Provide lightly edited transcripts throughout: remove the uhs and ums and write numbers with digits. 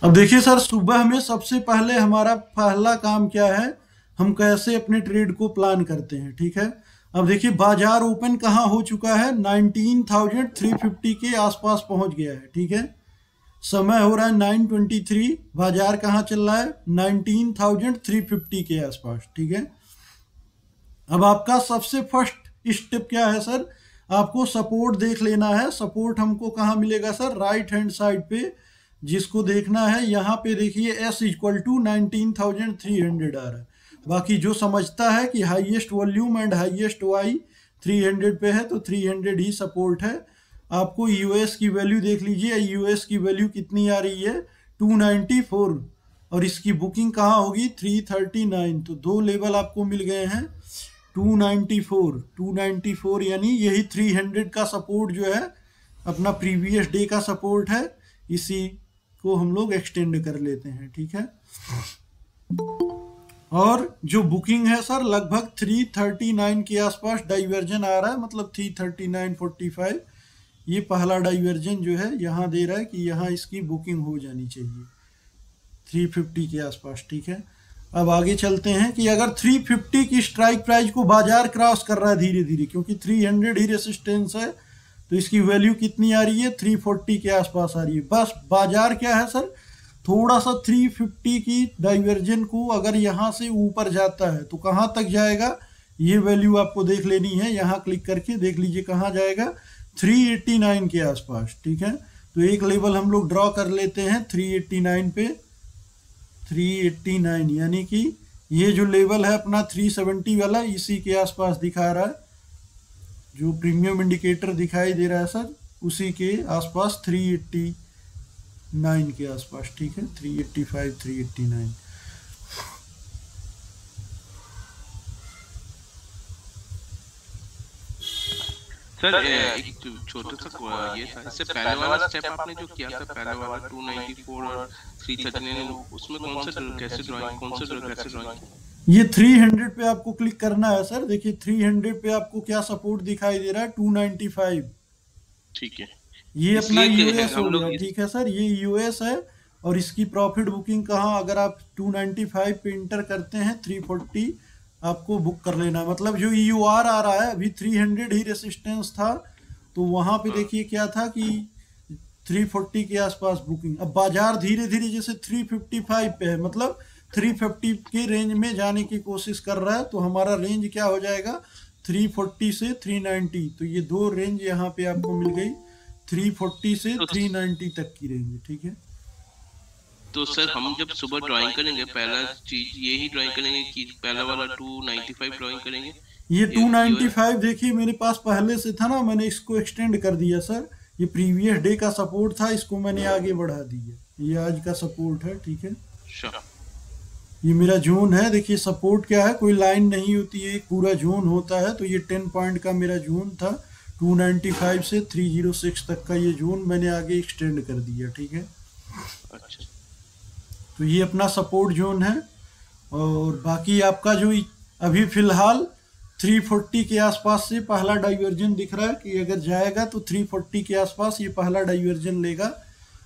अब देखिए सर, सुबह में सबसे पहले हमारा पहला काम क्या है, हम कैसे अपने ट्रेड को प्लान करते हैं। ठीक है। अब देखिए बाजार ओपन कहाँ हो चुका है, 19,350 के आसपास पहुंच गया है। ठीक है। समय हो रहा है 9:23। बाजार कहाँ चल रहा है, 19,350 के आसपास। ठीक है। अब आपका सबसे फर्स्ट स्टेप क्या है सर, आपको सपोर्ट देख लेना है। सपोर्ट हमको कहाँ मिलेगा सर, राइट हैंड साइड पे, जिसको देखना है यहाँ पे देखिए S = 19,300 आ रहा है। बाकी जो समझता है कि हाईएस्ट वॉल्यूम एंड हाईएस्ट वाई 300 पे है तो 300 ही सपोर्ट है। आपको यूएस की वैल्यू देख लीजिए, यूएस की वैल्यू कितनी आ रही है, 294। और इसकी बुकिंग कहाँ होगी, 339। तो दो लेवल आपको मिल गए हैं। 294 यानी यही 300 का सपोर्ट जो है, अपना प्रीवियस डे का सपोर्ट है। इसी को हम लोग एक्सटेंड कर लेते हैं। ठीक है। और जो बुकिंग है सर, लगभग 339 के आसपास डाइवर्जन आ रहा है, मतलब 339.45। ये पहला डाइवर्जन जो है यहाँ दे रहा है कि यहाँ इसकी बुकिंग हो जानी चाहिए 350 के आसपास। ठीक है। अब आगे चलते हैं कि अगर 350 की स्ट्राइक प्राइस को बाजार क्रॉस कर रहा है धीरे धीरे, क्योंकि 300 ही रेसिस्टेंस है, तो इसकी वैल्यू कितनी आ रही है, 340 के आसपास आ रही है। बस बाजार क्या है सर, थोड़ा सा 350 की डाइवर्जन को अगर यहाँ से ऊपर जाता है तो कहाँ तक जाएगा, ये वैल्यू आपको देख लेनी है। यहाँ क्लिक करके देख लीजिए कहाँ जाएगा, 389 के आसपास। ठीक है। तो एक लेवल हम लोग ड्रॉ कर लेते हैं 389 पे। 389 यानी कि ये जो लेवल है अपना 370 वाला, इसी के आसपास दिखा रहा है। जो प्रीमियम इंडिकेटर दिखाई दे रहा है सर, उसी के आसपास 389 के आसपास। ठीक है। 385 389। सर एक छोटा सा ये था, इससे पहले वाला स्टेप आपने जो किया था, पहले वाला 294 और 339, उसमें कैसे ड्राइंग किया? ये 300 पे आपको क्लिक करना है सर। देखिए 300 पे आपको क्या सपोर्ट दिखाई दे रहा है, 295। ठीक है। ये अपना इसलिए यूएस हो हम गया। लोग ठीक है सर, ये यूएस है। और इसकी प्रॉफिट बुकिंग कहाँ, अगर आप 295 पे इंटर करते हैं, 340 आपको बुक कर लेना है। मतलब जो ईयूआर आ रहा है, अभी 300 ही रेसिस्टेंस था, तो वहां पे हाँ, देखिए क्या था कि 340 के आसपास बुकिंग। अब बाजार धीरे धीरे जैसे 355 पे है, मतलब 350 के रेंज में जाने की कोशिश कर रहा है, तो हमारा रेंज क्या हो जाएगा, 340 से 390। तो ये दो रेंज यहाँ पे आपको मिल गई, 340 से तो 390 तक की रेंज। ठीक है। तो सर हम जब सुबह ड्राइंग करेंगे, पहला चीज यही ड्राइंग करेंगे कि पहला वाला 295 ड्राइंग करेंगे? ये ये 295 देखिए मेरे पास पहले से था ना, मैंने इसको एक्सटेंड कर दिया सर। ये प्रीवियस डे का सपोर्ट था, इसको मैंने आगे बढ़ा दिया, ये आज का सपोर्ट है। ठीक है। अच्छा। ये मेरा जोन है। देखिए सपोर्ट क्या है, कोई लाइन नहीं होती है, एक पूरा जोन होता है। तो ये 10 पॉइंट का मेरा जोन था, 295 से 306 तक का ये जोन मैंने आगे एक्सटेंड कर दिया। ठीक है। अच्छा। तो ये अपना सपोर्ट जोन है। और बाकी आपका जो अभी फिलहाल 340 के आसपास से पहला डाइवर्जन दिख रहा है कि अगर जाएगा तो 340 के आसपास ये पहला डाइवर्जन लेगा।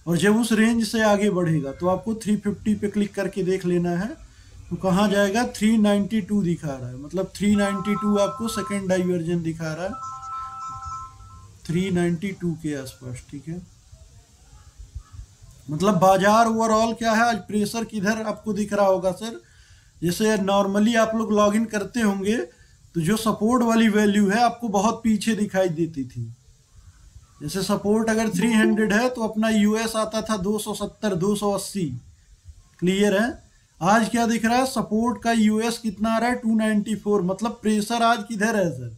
और जब उस रेंज से आगे बढ़ेगा तो आपको 350 पे क्लिक करके देख लेना है, तो कहाँ जाएगा, 392 दिखा रहा है, मतलब 392 आपको सेकेंड डाइवर्जन दिखा रहा है, 392 के आसपास। ठीक है। मतलब बाजार ओवरऑल क्या है, आज प्रेशर किधर आपको दिख रहा होगा सर, जैसे नॉर्मली आप लोग लॉग इन करते होंगे तो जो सपोर्ट वाली वैल्यू है आपको बहुत पीछे दिखाई देती थी। जैसे सपोर्ट अगर 300 है तो अपना यूएस आता था 270 280। क्लियर है। आज क्या दिख रहा है, सपोर्ट का यूएस कितना आ रहा है, 294। मतलब प्रेशर आज किधर है सर,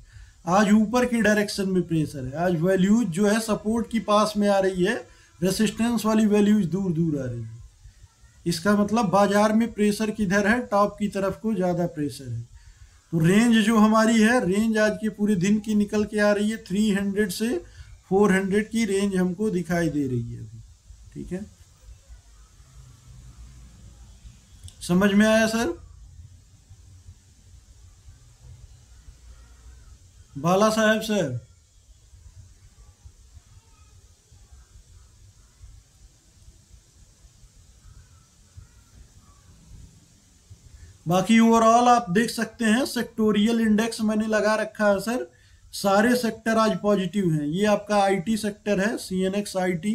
आज ऊपर की डायरेक्शन में प्रेशर है। आज वैल्यूज जो है सपोर्ट की पास में आ रही है, रेसिस्टेंस वाली वैल्यूज दूर दूर आ रही है। इसका मतलब बाजार में प्रेशर किधर है, टॉप की तरफ को ज़्यादा प्रेशर है। तो रेंज जो हमारी है, रेंज आज के पूरे दिन की निकल के आ रही है, 300 से 400 की रेंज हमको दिखाई दे रही है अभी। ठीक है। समझ में आया सर, बाला साहब सर? बाकी ओवरऑल आप देख सकते हैं सेक्टोरियल इंडेक्स मैंने लगा रखा है सर, सारे सेक्टर आज पॉजिटिव हैं। ये आपका आईटी सेक्टर है, सीएनएक्स आईटी,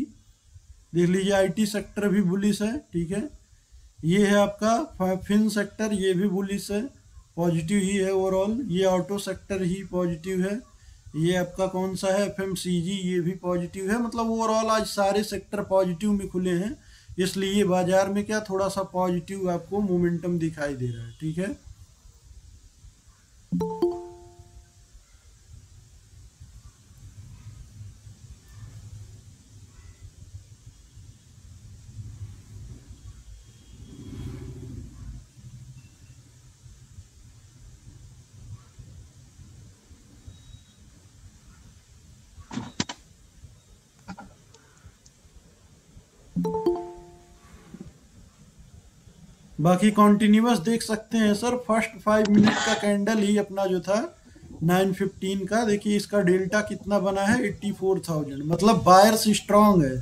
देख लीजिए आईटी सेक्टर भी बुलिश है, ठीक है। ये है आपका फिन सेक्टर, ये भी बुलिश है, पॉजिटिव ही है ओवरऑल। ये ऑटो सेक्टर ही पॉजिटिव है। ये आपका कौन सा है, एफएमसीजी, ये भी पॉजिटिव है। मतलब ओवरऑल आज सारे सेक्टर पॉजिटिव में खुले हैं, इसलिए बाजार में क्या थोड़ा सा पॉजिटिव आपको मोमेंटम दिखाई दे रहा है, ठीक है। बाकी कॉन्टिन्यूस देख सकते हैं सर, फर्स्ट 5 मिनट का कैंडल ही अपना जो था 915 का, देखिए इसका डेल्टा कितना बना है 84,000, मतलब बायर्स स्ट्रांग है।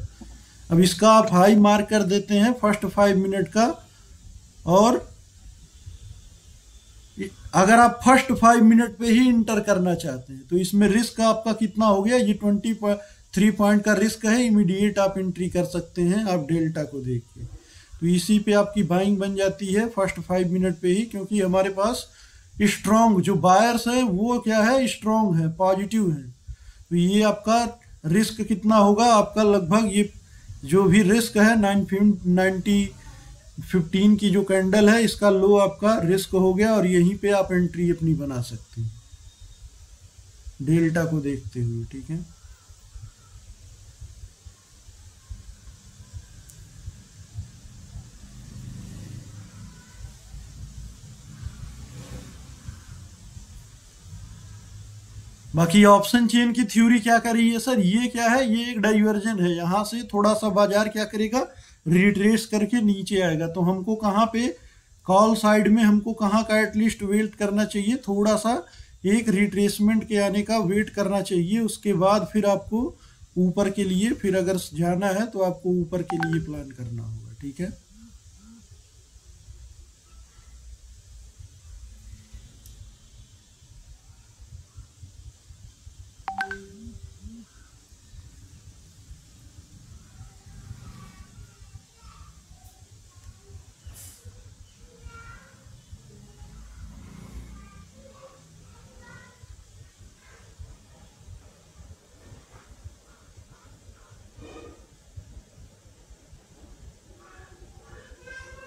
अब इसका आप हाई मार्क कर देते हैं फर्स्ट 5 मिनट का, और अगर आप फर्स्ट 5 मिनट पे ही इंटर करना चाहते हैं तो इसमें रिस्क आपका कितना हो गया, ये 23 पॉइंट का रिस्क है, इमीडिएट आप एंट्री कर सकते हैं आप डेल्टा को देख के। तो इसी पे आपकी बाइंग बन जाती है फर्स्ट 5 मिनट पे ही, क्योंकि हमारे पास स्ट्रॉन्ग जो बायर्स है वो क्या है, स्ट्रॉन्ग है, पॉजिटिव है। तो ये आपका रिस्क कितना होगा आपका, लगभग ये जो भी रिस्क है 915 की जो कैंडल है, इसका लो आपका रिस्क हो गया, और यहीं पे आप एंट्री अपनी बना सकते हैं डेल्टा को देखते हुए, ठीक है। बाकी ऑप्शन चेन की थ्योरी क्या कर रही है सर, ये क्या है, ये एक डाइवर्जन है, यहाँ से थोड़ा सा बाजार क्या करेगा, रिट्रेस करके नीचे आएगा। तो हमको कहाँ पे कॉल साइड में हमको कहाँ का एटलीस्ट वेट करना चाहिए, थोड़ा सा एक रिट्रेसमेंट के आने का वेट करना चाहिए, उसके बाद फिर आपको ऊपर के लिए, फिर अगर जाना है तो आपको ऊपर के लिए प्लान करना होगा, ठीक है।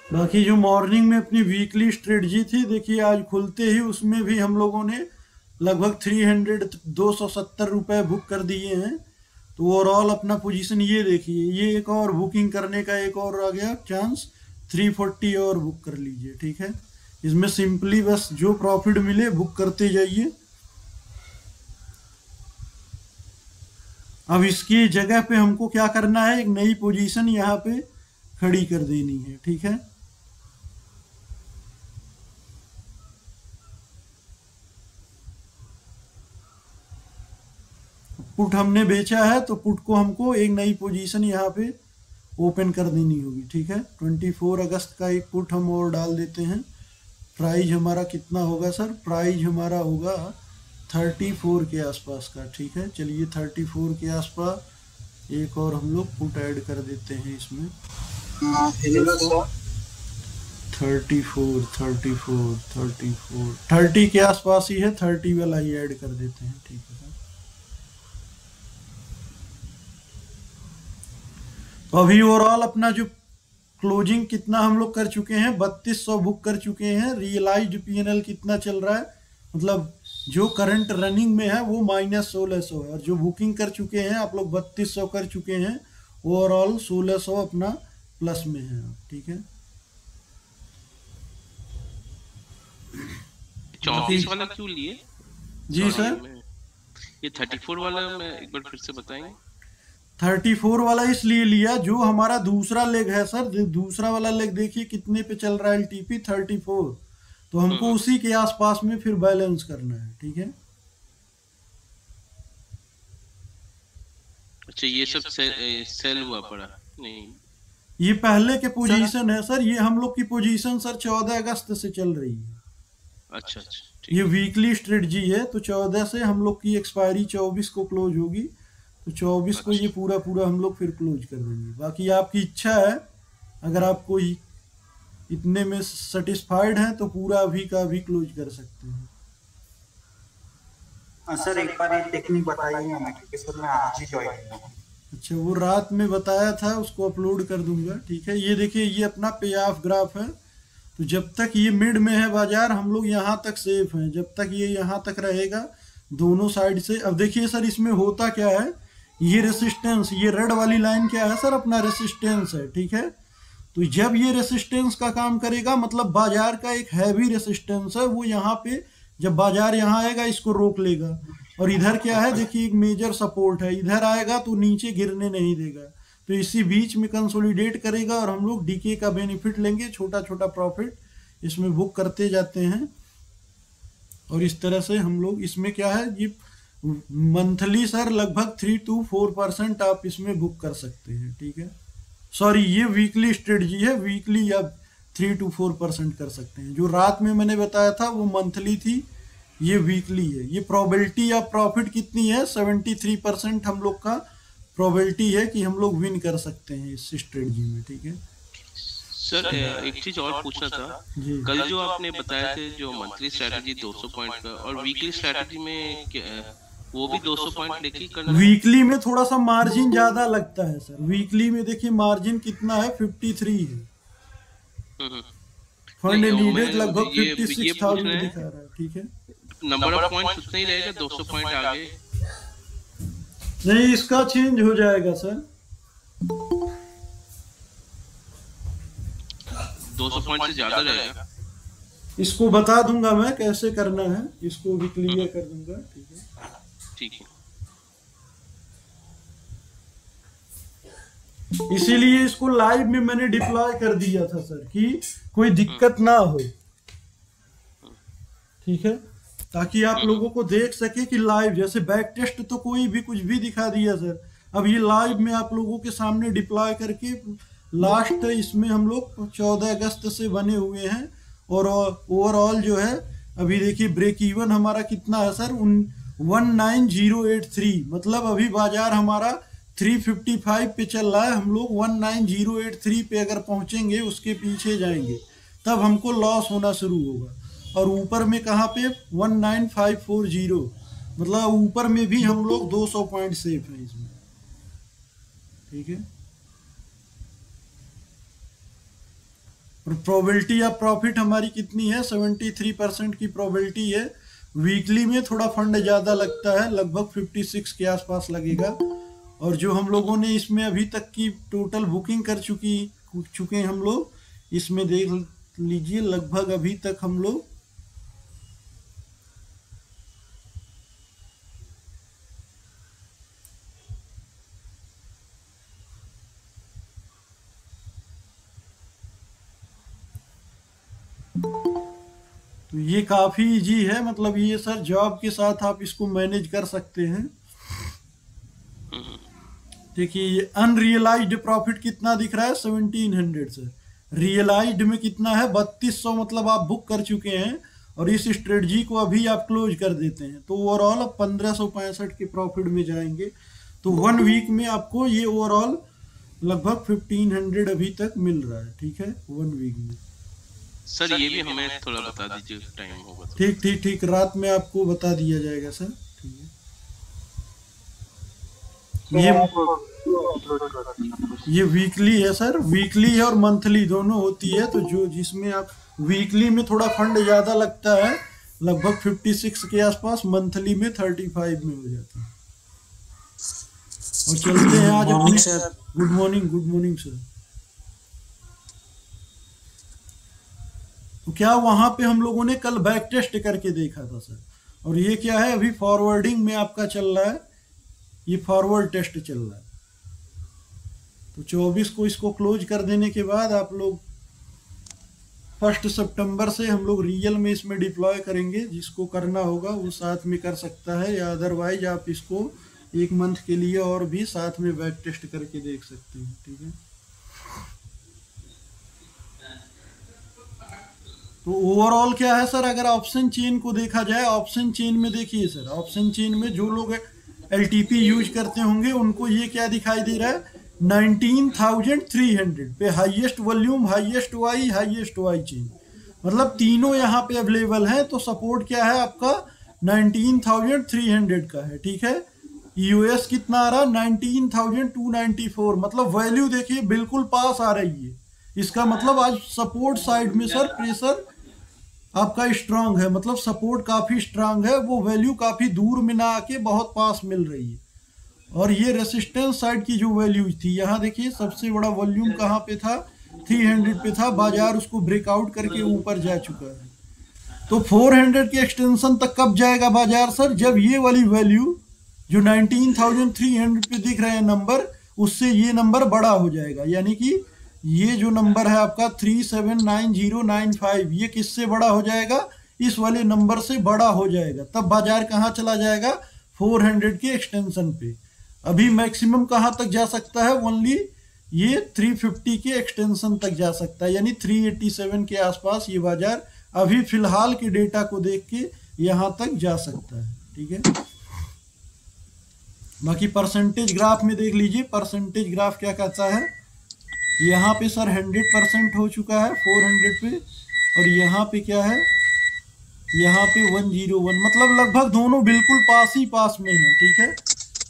बाकी जो मॉर्निंग में अपनी वीकली स्ट्रेटजी थी, देखिए आज खुलते ही उसमें भी हम लोगों ने लगभग 270 रुपये बुक कर दिए हैं। तो ओवरऑल अपना पोजीशन ये देखिए, ये एक और बुकिंग करने का एक और आ गया चांस, 340 और बुक कर लीजिए, ठीक है। इसमें सिंपली बस जो प्रॉफिट मिले बुक करते जाइए। अब इसकी जगह पे हमको क्या करना है, एक नई पोजीशन यहाँ पे खड़ी कर देनी है, ठीक है। पुट हमने बेचा है तो पुट को हमको एक नई पोजीशन यहाँ पे ओपन कर देनी होगी, ठीक है। 24 अगस्त का एक पुट हम और डाल देते हैं। प्राइस हमारा कितना होगा सर, प्राइस हमारा होगा 34 के आसपास का, ठीक है। चलिए 34 के आसपास एक और हम लोग पुट ऐड कर देते हैं इसमें। 30 के आसपास ही है, 30 वाला ही ऐड कर देते हैं, ठीक है। तो अभी ओवरऑल अपना जो क्लोजिंग कितना हम लोग कर चुके हैं, 3200 बुक कर चुके हैं। रियलाइज्ड पीएनएल कितना चल रहा है, मतलब जो करंट रनिंग में है वो -1600 है, और जो बुकिंग कर चुके हैं आप लोग 3200 कर चुके हैं। ओवरऑल 1600 अपना प्लस में है, ठीक है। 34 वाला क्यों लिए जी सर, ये 34 वाला मैं एक बार फिर से बताएंगे। 34 वाला इसलिए लिया, जो हमारा दूसरा लेग है सर, दूसरा वाला लेग देखिए कितने पे चल रहा है, एलटीपी 34, तो हमको उसी के आसपास में फिर बैलेंस करना है, ठीक है। अच्छा, ये सब सेल हुआ पड़ा नहीं, ये पहले के पोजीशन है सर, ये हम लोग की पोजीशन सर 14 अगस्त से चल रही है। अच्छा अच्छा ये ठीक। वीकली स्ट्रेटजी है, तो 14 से हम लोग की एक्सपायरी 24 को क्लोज होगी, तो 24 को ये अच्छा पूरा पूरा हम लोग फिर क्लोज कर देंगे। बाकी आपकी इच्छा है, अगर आप कोई इतने में सेटिस्फाइड हैं तो पूरा अभी का अभी क्लोज कर सकते हैं। सर एक बार ये टेक्निक बताइए हमें, क्योंकि सर मैं आज ही ज्वाइन हुआ हूँ। अच्छा, वो रात में बताया था, उसको अपलोड कर दूंगा, ठीक है। ये देखिए, ये अपना पे ऑफ ग्राफ है, तो जब तक ये मिड में है बाजार हम लोग यहाँ तक सेफ हैं, जब तक ये यहाँ तक रहेगा दोनों साइड से। अब देखिए सर, इसमें होता क्या है, ये रेसिस्टेंस, ये रेड वाली लाइन क्या है सर, अपना रेसिस्टेंस है, ठीक है। तो जब ये रेसिस्टेंस का काम करेगा, मतलब बाजार का एक हैवी रेसिस्टेंस है, वो यहाँ पे जब बाजार यहाँ आएगा इसको रोक लेगा। और इधर क्या है, देखिए एक मेजर सपोर्ट है, इधर आएगा तो नीचे गिरने नहीं देगा, तो इसी बीच में कंसोलिडेट करेगा और हम लोग डीके का बेनिफिट लेंगे, छोटा छोटा प्रॉफिट इसमें बुक करते जाते हैं। और इस तरह से हम लोग इसमें क्या है, ये मंथली सर लगभग 3 to 4% आप इसमें बुक कर सकते हैं, ठीक है। सॉरी, ये वीकली स्ट्रेटजी है, वीकली आप 3 to 4% कर सकते हैं। जो रात में मैंने बताया था वो मंथली थी, ये वीकली है। ये प्रोबेबिलिटी ऑफ प्रॉफिट कितनी है, 73% हम लोग का प्रोबेबिलिटी है कि हम लोग विन कर सकते हैं इस स्ट्रेटजी में, ठीक है। सर एक चीज और पूछना था, जी कल जो आपने बताया थे जो मंथली स्ट्रेटजी 200 पॉइंट का और वीकली स्ट्रेटजी में वो भी 200 पॉइंट लेके करना है? वीकली में थोड़ा सा मार्जिन ज्यादा लगता है सर। वीकली में देखिए मार्जिन कितना है, 53 है। हम्म। फंड नहीं, वो नीडेड मैं लगभग ये 56,000 पूछ रहे दिखा रहा है, ठीक है। नंबर ऑफ पॉइंट्स उतना ही रहेगा, 200 पॉइंट आगे? नहीं, इसका चेंज हो जाएगा सर। 200 पॉइंट से ज्यादा रहेगा? इसको बता दूंगा मैं कैसे करना है, इसको भी क्लियर कर दूंगा, ठीक है। ठीक है। इसीलिए इसको लाइव में मैंने डिप्लॉय कर दिया था सर, कि कोई दिक्कत ना हो, ठीक है, ताकि आप लोगों को देख सके कि लाइव, जैसे बैक टेस्ट तो कोई भी कुछ भी दिखा दिया सर, अब ये लाइव में आप लोगों के सामने डिप्लॉय करके लास्ट इसमें हम लोग 14 अगस्त से बने हुए हैं। और ओवरऑल जो है अभी देखिए ब्रेक इवन हमारा कितना है सर, 19083, मतलब अभी बाजार हमारा 355 पे चल रहा है, हम लोग 19083 पे अगर पहुंचेंगे, उसके पीछे जाएंगे, तब हमको लॉस होना शुरू होगा। और ऊपर में कहाँ पे 19540, मतलब ऊपर में भी हम लोग 200 पॉइंट सेफ है इसमें, ठीक है। और प्रोबेबिलिटी ऑफ प्रॉफिट हमारी कितनी है, 73% की प्रोबेबिलिटी है। वीकली में थोड़ा फंड ज़्यादा लगता है, लगभग 56 के आसपास लगेगा। और जो हम लोगों ने इसमें अभी तक की टोटल बुकिंग कर चुके हैं हम लोग, इसमें देख लीजिए लगभग अभी तक हम लोग तो ये काफ़ी इजी है, मतलब ये सर जॉब के साथ आप इसको मैनेज कर सकते हैं। देखिए ये अनरियलाइज्ड प्रॉफिट कितना दिख रहा है, 1700 सर। रियलाइज्ड में कितना है, 3200, मतलब आप बुक कर चुके हैं और इस स्ट्रेटजी को अभी आप क्लोज कर देते हैं, तो ओवरऑल आप 1565 के प्रॉफिट में जाएंगे। तो 1 वीक में आपको ये ओवरऑल लगभग 1500 अभी तक मिल रहा है, ठीक है, 1 वीक में। सर ये भी हमें थोड़ा बता दीजिए, टाइम होगा तो। ठीक ठीक ठीक, रात में आपको बता दिया जाएगा सर, ठीक है। ये वीकली है सर, वीकली है और मंथली दोनों होती है। तो जो जिसमें आप वीकली में थोड़ा फंड ज़्यादा लगता है, लगभग 56 के आसपास, मंथली में 35 में हो जाता है। और चलते हैं आज अपने, गुड मॉर्निंग सर। तो क्या वहां पे हम लोगों ने कल बैक टेस्ट करके देखा था सर, और ये क्या है अभी फॉरवर्डिंग में आपका चल रहा है, ये फॉरवर्ड टेस्ट चल रहा है। तो 24 को इसको क्लोज कर देने के बाद आप लोग 1 सितंबर से हम लोग रियल में इसमें डिप्लॉय करेंगे। जिसको करना होगा वो साथ में कर सकता है, या अदरवाइज आप इसको 1 मंथ के लिए और भी साथ में बैक टेस्ट करके देख सकते हैं, ठीक है। तो ओवरऑल क्या है सर, अगर ऑप्शन चेन को देखा जाए, ऑप्शन चेन में देखिए सर, ऑप्शन चेन में जो लोग एलटीपी यूज करते होंगे उनको ये क्या दिखाई दे रहा है, 19,300 पे हाईएस्ट वॉल्यूम, हाईएस्ट वाई चेन, मतलब तीनों यहाँ पे अवेलेबल हैं। तो सपोर्ट क्या है आपका 19,300 का है, ठीक है। यूएस कितना आ रहा है 19,294, मतलब वैल्यू देखिए बिल्कुल पास आ रही है। इसका मतलब आज सपोर्ट साइड में सर प्रेशर आपका स्ट्रांग है, मतलब सपोर्ट काफी स्ट्रांग है, वो वैल्यू काफी दूर में ना आके बहुत पास मिल रही है। और ये रेसिस्टेंस साइड की जो वैल्यू थी, यहाँ देखिए सबसे बड़ा वॉल्यूम कहाँ पे था, 300 पे था, बाजार उसको ब्रेकआउट करके ऊपर जा चुका है। तो 400 के एक्सटेंशन तक कब जाएगा बाजार सर, जब ये वाली वैल्यू जो 19,300 पे दिख रहे हैं नंबर, उससे ये नंबर बड़ा हो जाएगा, यानी कि ये जो नंबर है आपका 379095, ये किससे बड़ा हो जाएगा, इस वाले नंबर से बड़ा हो जाएगा। तब बाजार कहाँ चला जाएगा, 400 के एक्सटेंशन पे। अभी मैक्सिमम कहाँ तक जा सकता है, ओनली ये 350 के एक्सटेंशन तक जा सकता है, यानी 387 के आसपास ये बाजार अभी फिलहाल के डेटा को देख के यहां तक जा सकता है, ठीक है। बाकी परसेंटेज ग्राफ में देख लीजिए, परसेंटेज ग्राफ क्या कहता है, यहाँ पे सर 100% हो चुका है 400 पे, और यहाँ पे क्या है, यहाँ पे 101, मतलब लगभग दोनों बिल्कुल पास ही पास में है, ठीक है।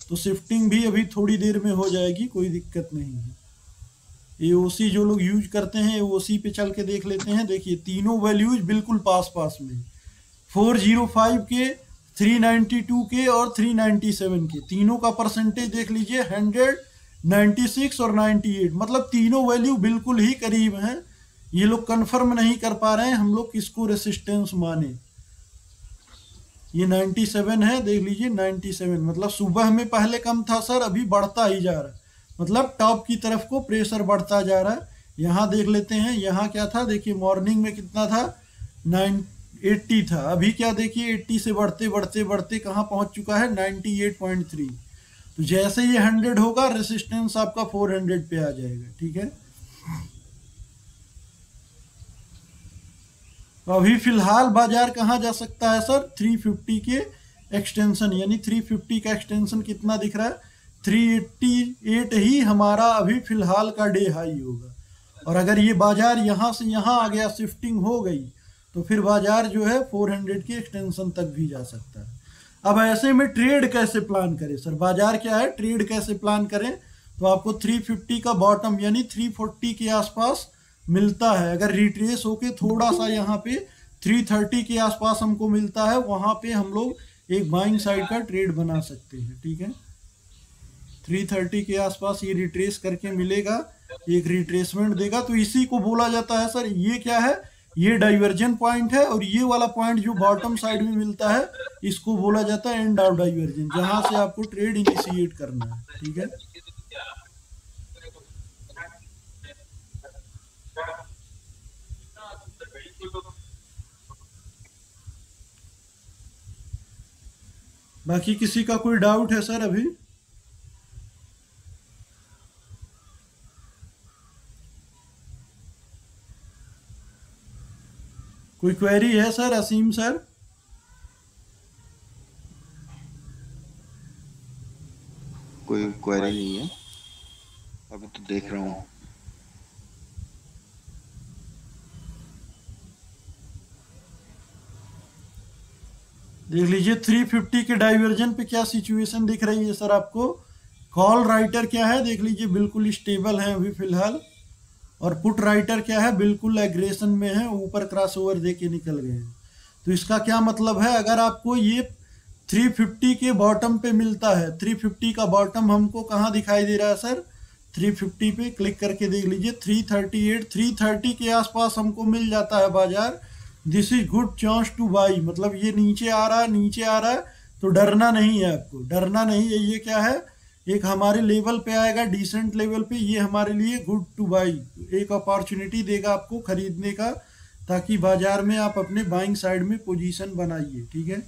तो शिफ्टिंग भी अभी थोड़ी देर में हो जाएगी, कोई दिक्कत नहीं है। एओसी जो लोग यूज करते हैं एओसी पे चल के देख लेते हैं, देखिए तीनों वैल्यूज बिल्कुल पास पास में, 405 के, 392 के और 397 के, तीनों का परसेंटेज देख लीजिए 100, 96 और 98, मतलब तीनों वैल्यू बिल्कुल ही करीब हैं। ये लोग कंफर्म नहीं कर पा रहे हैं हम लोग किसको रेसिस्टेंस माने। ये 97 है, देख लीजिए 97, मतलब सुबह में पहले कम था सर, अभी बढ़ता ही जा रहा है, मतलब टॉप की तरफ को प्रेशर बढ़ता जा रहा है। यहाँ देख लेते हैं, यहाँ क्या था, देखिए मॉर्निंग में कितना था, 980 था, अभी क्या देखिए 80 से बढ़ते बढ़ते बढ़ते कहाँ पहुँच चुका है, 98.3। तो जैसे ये 100 होगा रेसिस्टेंस आपका 400 पे आ जाएगा, ठीक है। तो अभी फिलहाल बाजार कहाँ जा सकता है सर, 350 के एक्सटेंशन, यानी 350 का एक्सटेंशन कितना दिख रहा है, 388 ही हमारा अभी फिलहाल का डे हाई होगा। और अगर ये बाजार यहाँ से यहाँ आ गया, शिफ्टिंग हो गई, तो फिर बाजार जो है 400 के एक्सटेंशन तक भी जा सकता है। अब ऐसे में ट्रेड कैसे प्लान करें सर, बाजार क्या है, ट्रेड कैसे प्लान करें, तो आपको 350 का बॉटम यानी 340 के आसपास मिलता है, अगर रिट्रेस होके थोड़ा सा यहाँ पे 330 के आसपास हमको मिलता है, वहां पे हम लोग एक बाइंग साइड का ट्रेड बना सकते हैं, ठीक है। 330 के आसपास ये रिट्रेस करके मिलेगा, एक रिट्रेसमेंट देगा, तो इसी को बोला जाता है सर, ये क्या है, ये डाइवर्जन पॉइंट है, और ये वाला पॉइंट जो बॉटम साइड में मिलता है इसको बोला जाता है एंड ऑफ डाइवर्जन, जहां से आपको ट्रेड इनिशिएट करना है, ठीक है। बाकी किसी का कोई डाउट है सर अभी, कोई क्वेरी है सर, असीम सर। कोई क्वेरी नहीं है, अभी तो देख रहा हूँ। देख लीजिए 350 के डाइवर्जन पे क्या सिचुएशन दिख रही है सर आपको, कॉल राइटर क्या है, देख लीजिए बिल्कुल स्टेबल है अभी फिलहाल, और पुट राइटर क्या है, बिल्कुल एग्रेशन में है, ऊपर क्रॉस ओवर दे के निकल गए हैं। तो इसका क्या मतलब है, अगर आपको ये 350 के बॉटम पे मिलता है, 350 का बॉटम हमको कहाँ दिखाई दे रहा है सर, 350 पे क्लिक करके देख लीजिए, 338, 330 के आसपास हमको मिल जाता है बाजार, this is good chance two by, मतलब ये नीचे आ रहा है, नीचे आ रहा है, तो डरना नहीं है, आपको डरना नहीं है। ये क्या है, एक हमारे लेवल पे आएगा, डिसेंट लेवल पे, ये हमारे लिए गुड टू बाई, एक अपॉर्चुनिटी देगा आपको खरीदने का, ताकि बाजार में आप अपने बाइंग साइड में पोजीशन बनाइए, ठीक है।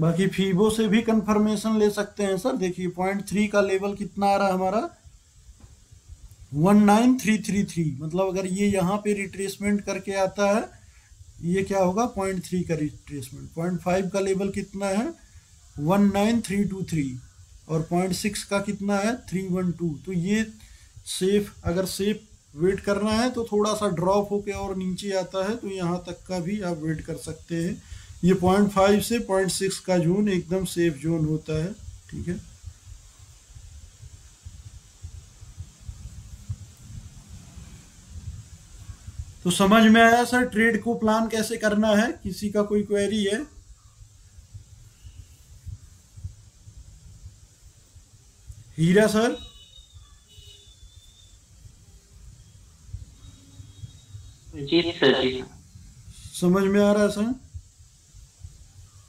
बाकी फीबो से भी कंफर्मेशन ले सकते हैं सर। देखिए 0.3 का लेवल कितना आ रहा है हमारा, 19333। मतलब अगर ये यहाँ पे रिट्रेसमेंट करके आता है, ये क्या होगा 0.3 का रिट्रेसमेंट। 0.5 का लेवल कितना है 19323, और 0.6 का कितना है 312। तो ये सेफ, अगर सेफ वेट करना है तो थोड़ा सा ड्रॉप होके और नीचे आता है तो यहाँ तक का भी आप वेट कर सकते हैं। ये 0.5 से 0.6 का जोन एकदम सेफ जोन होता है, ठीक है। तो समझ में आया सर ट्रेड को प्लान कैसे करना है? किसी का कोई क्वेरी है? हीरा सर? जी सर जी। समझ में आ रहा है सर?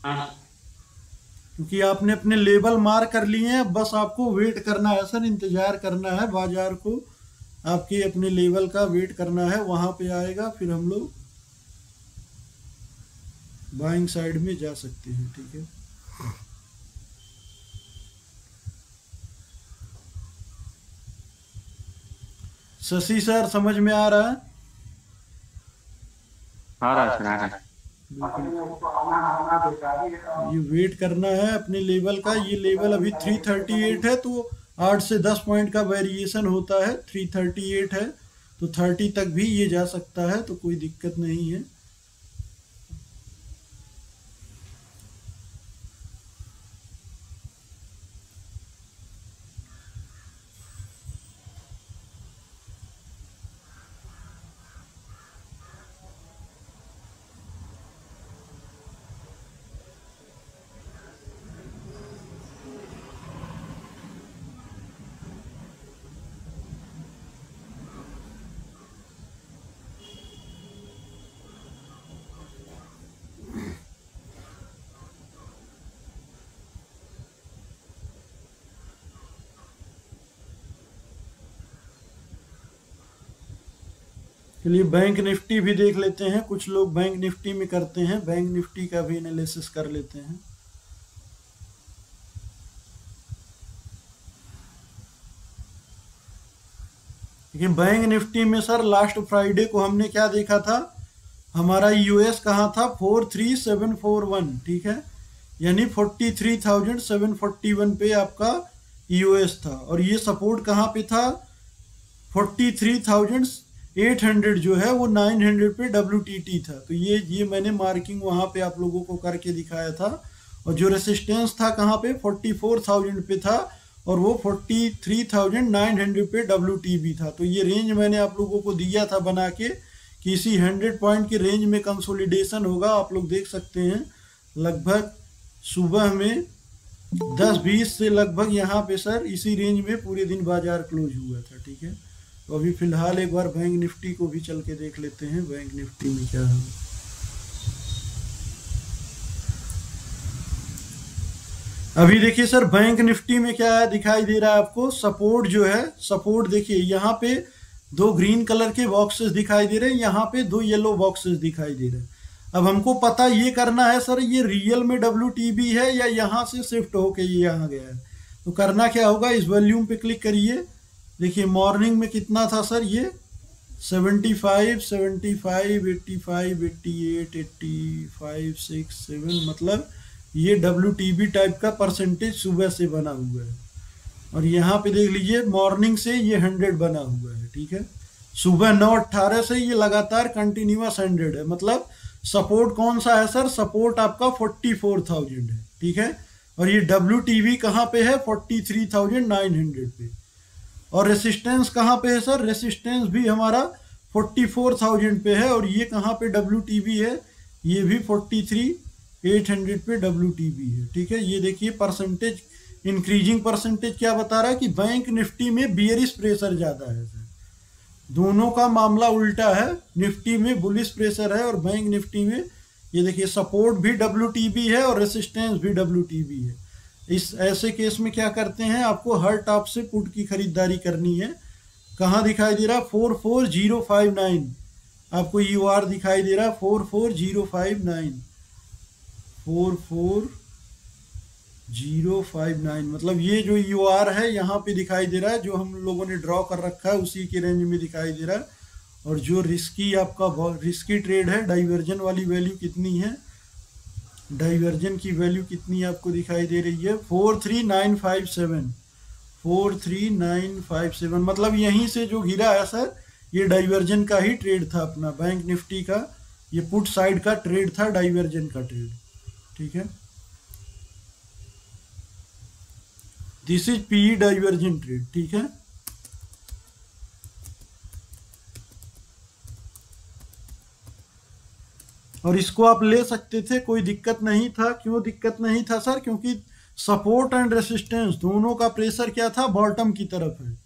हाँ क्योंकि आपने अपने लेवल मार कर लिए हैं, बस आपको वेट करना है सर, इंतजार करना है बाजार को, आपके अपने लेवल का वेट करना है। वहां पे आएगा फिर हम लोग बाइंग साइड में जा सकते हैं, ठीक है। शशि सर समझ में आ रहा है? आ रहा है सर, आ रहा है। ये वेट करना है अपने लेवल का। ये लेवल अभी 338 है, तो 8 से 10 पॉइंट का वेरिएशन होता है। 338 है तो 30 तक भी ये जा सकता है, तो कोई दिक्कत नहीं है। चलिए बैंक निफ्टी भी देख लेते हैं। कुछ लोग बैंक निफ्टी में करते हैं, बैंक निफ्टी का भी एनालिसिस कर लेते हैं। देखिए बैंक निफ्टी में सर लास्ट फ्राइडे को हमने क्या देखा था, हमारा यूएस कहाँ था 43741, ठीक है, यानी 43,741 पे आपका यूएस था। और ये सपोर्ट कहाँ पे था 43,800 जो है वो 900 पे WTT था। तो ये मैंने मार्किंग वहाँ पे आप लोगों को करके दिखाया था। और जो रेसिस्टेंस था कहाँ पे 44,000 पे था, और वो 43,900 पे WTB था। तो ये रेंज मैंने आप लोगों को दिया था बना के कि इसी 100 पॉइंट के रेंज में कंसोलिडेशन होगा। आप लोग देख सकते हैं लगभग सुबह में 10-20 से लगभग यहाँ पे सर इसी रेंज में पूरे दिन बाजार क्लोज हुआ था, ठीक है। तो अभी फिलहाल एक बार बैंक निफ्टी को भी चल के देख लेते हैं, बैंक निफ्टी में क्या है। अभी देखिए सर बैंक निफ्टी में क्या है दिखाई दे रहा है आपको, सपोर्ट जो है, सपोर्ट देखिए यहाँ पे 2 ग्रीन कलर के बॉक्सेस दिखाई दे रहे हैं, यहाँ पे 2 येलो बॉक्सेस दिखाई दे रहे हैं। अब हमको पता ये करना है सर ये रियल में WTB है या यहाँ से शिफ्ट होके ये यहाँ गया है। तो करना क्या होगा, इस वॉल्यूम पे क्लिक करिए। देखिए मॉर्निंग में कितना था सर, ये 75, 75, 85, 88, 85, 6, 7, मतलब ये WTB टाइप का परसेंटेज सुबह से बना हुआ है। और यहाँ पे देख लीजिए मॉर्निंग से ये 100 बना हुआ है, ठीक है। सुबह 9:18 से ये लगातार कंटिन्यूअस 100 है। मतलब सपोर्ट कौन सा है सर, सपोर्ट आपका 44,000 है, ठीक है। और ये WTB कहाँ पे है 43,900 पे। और रेसिस्टेंस कहाँ पे है सर, रेसिस्टेंस भी हमारा 44,000 पे है। और ये कहाँ पे WTB है, ये भी 43,800 पे WTB है, ठीक है। ये देखिए परसेंटेज, इंक्रीजिंग परसेंटेज क्या बता रहा है कि बैंक निफ्टी में बियरिश प्रेशर ज़्यादा है सर। दोनों का मामला उल्टा है, निफ्टी में बुलिश प्रेशर है और बैंक निफ्टी में ये देखिए सपोर्ट भी WTB है और रेसिस्टेंस भी WTB है। इस ऐसे केस में क्या करते हैं, आपको हर टॉप से पुट की खरीदारी करनी है। कहाँ दिखाई दे रहा 44059, आपको UR दिखाई दे रहा 44059, 44059 059, मतलब ये जो UR है यहाँ पे दिखाई दे रहा है, जो हम लोगों ने ड्रॉ कर रखा है उसी के रेंज में दिखाई दे रहा है। और जो रिस्की आपका रिस्की ट्रेड है, डाइवर्जन वाली वैल्यू कितनी है, डाइवर्जन की वैल्यू कितनी आपको दिखाई दे रही है, 43957, 43957, मतलब यहीं से जो गिरा है सर, ये डाइवर्जन का ही ट्रेड था अपना, बैंक निफ्टी का ये पुट साइड का ट्रेड था, डाइवर्जन का ट्रेड, ठीक है। This is PE divergence trade, ठीक है। और इसको आप ले सकते थे, कोई दिक्कत नहीं था। क्यों दिक्कत नहीं था सर? क्योंकि सपोर्ट एंड रेसिस्टेंस दोनों का प्रेशर क्या था, बॉटम की तरफ है।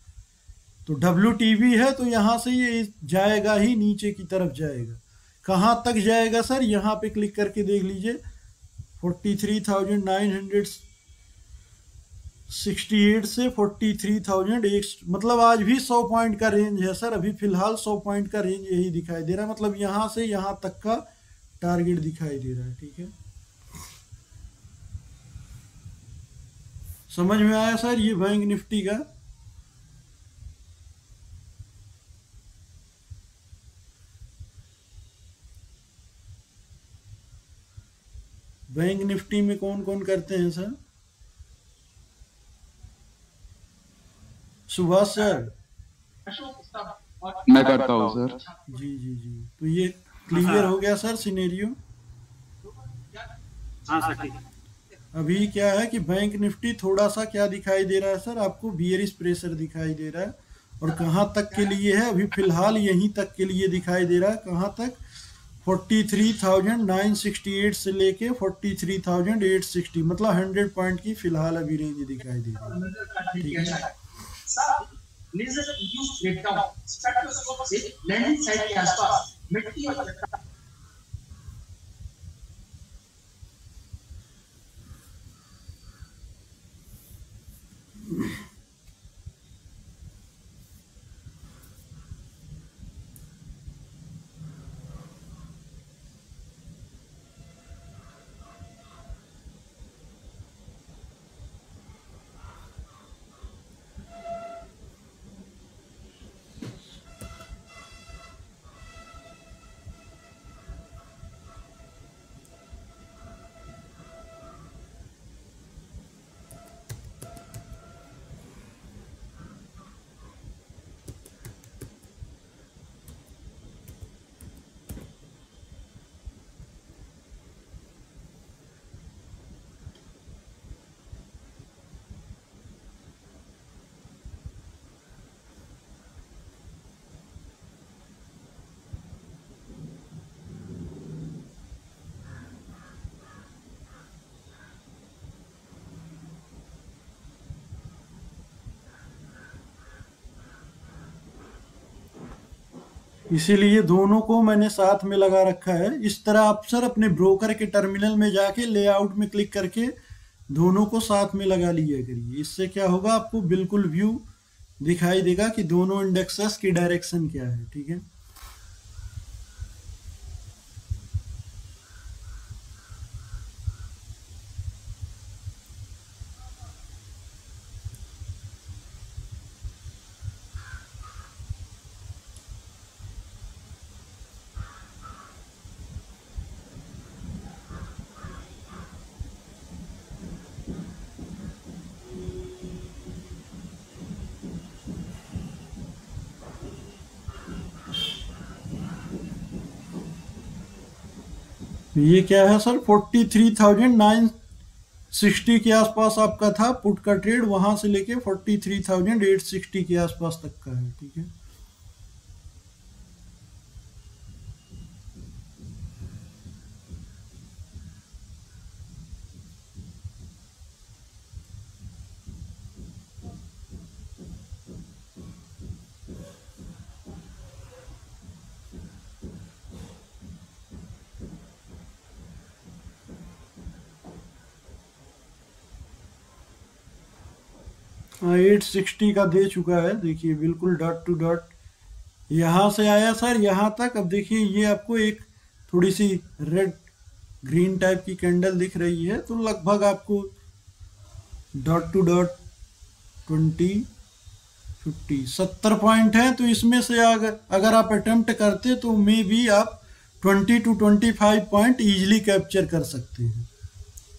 तो WTB है तो यहाँ से ये जाएगा ही, नीचे की तरफ जाएगा। कहाँ तक जाएगा सर? यहाँ पे क्लिक करके देख लीजिए, 43,968 से 43,000, मतलब आज भी 100 पॉइंट का रेंज है सर। अभी फिलहाल 100 पॉइंट का रेंज यही दिखाई दे रहा है, मतलब यहाँ से यहाँ तक का टारगेट दिखाई दे रहा है, ठीक है। समझ में आया सर ये बैंक निफ्टी का? बैंक निफ्टी में कौन कौन करते हैं सर? सुभाष सर? मैं करता हूँ सर। जी जी जी, तो ये क्लियर हो गया सर सिनेरियो? हाँ सर ठीक है। अभी क्या है कि बैंक निफ्टी थोड़ा सा क्या दिखाई दे रहा है सर आपको, बियरिश प्रेशर दिखाई दे रहा है। और कहाँ तक के लिए है? अभी फिलहाल यहीं तक के लिए दिखाई दे रहा है। कहाँ तक? 43,968 से लेके 43,860, मतलब 100 पॉइंट की फिलहाल अभी रेंज दिखाई दे रही है, ठीक है। लैंडिंग साइड के आसपास मिट्टी और इसीलिए दोनों को मैंने साथ में लगा रखा है। इस तरह आप सर अपने ब्रोकर के टर्मिनल में जाके लेआउट में क्लिक करके दोनों को साथ में लगा लिया करिए। इससे क्या होगा, आपको बिल्कुल व्यू दिखाई देगा कि दोनों इंडेक्सेस की डायरेक्शन क्या है, ठीक है। ये क्या है सर, 43,960 के आसपास आपका था पुट का ट्रेड, वहां से लेके 43,860 के आसपास तक का है, ठीक है। हाँ 860 का दे चुका है, देखिए बिल्कुल डॉट टू डॉट यहाँ से आया सर यहाँ तक। अब देखिए ये आपको एक थोड़ी सी रेड ग्रीन टाइप की कैंडल दिख रही है, तो लगभग आपको डॉट टू डॉट 70 पॉइंट है, तो इसमें से अगर आप अटेम्प्ट करते तो मे बी आप 20 to 25 पॉइंट इजीली कैप्चर कर सकते हैं।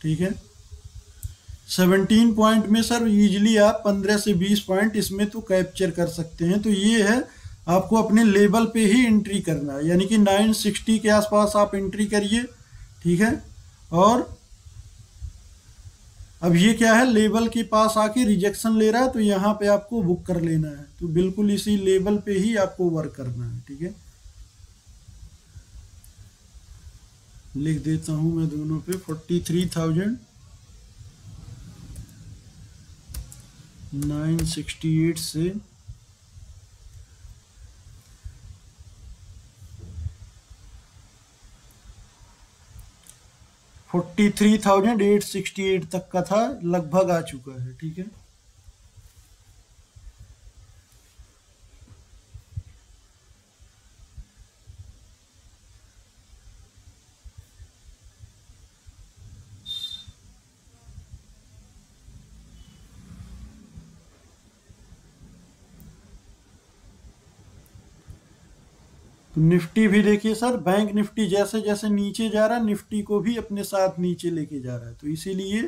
ठीक है, 17 पॉइंट में सर इजीली आप 15 से 20 पॉइंट इसमें तो कैप्चर कर सकते हैं। तो ये है, आपको अपने लेवल पे ही एंट्री करना है, यानी कि 960 के आसपास आप एंट्री करिए। ठीक है, और अब ये क्या है, लेवल के पास आके रिजेक्शन ले रहा है, तो यहाँ पे आपको बुक कर लेना है। तो बिल्कुल इसी लेवल पे ही आपको वर्क करना है। ठीक है, लिख देता हूं मैं दोनों पे 43,968 से 43,868 तक का था, लगभग आ चुका है। ठीक है, तो निफ्टी भी देखिए सर, बैंक निफ्टी जैसे जैसे नीचे जा रहा है, निफ्टी को भी अपने साथ नीचे लेके जा रहा है। तो इसीलिए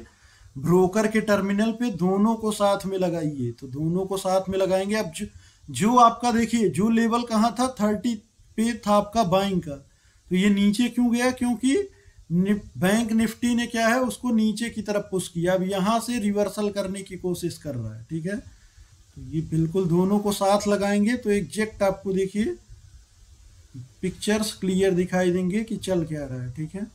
ब्रोकर के टर्मिनल पे दोनों को साथ में लगाइए। तो दोनों को साथ में लगाएंगे। अब जो आपका देखिए, जो लेवल कहाँ था, 30 पे था आपका बाइंग का, तो ये नीचे क्यों गया, क्योंकि बैंक निफ्टी ने क्या है, उसको नीचे की तरफ पुश किया। अब यहाँ से रिवर्सल करने की कोशिश कर रहा है। ठीक है, तो ये बिल्कुल दोनों को साथ लगाएंगे तो एग्जैक्ट आपको देखिए पिक्चर्स क्लियर दिखाई देंगे कि चल क्या रहा है। ठीक है,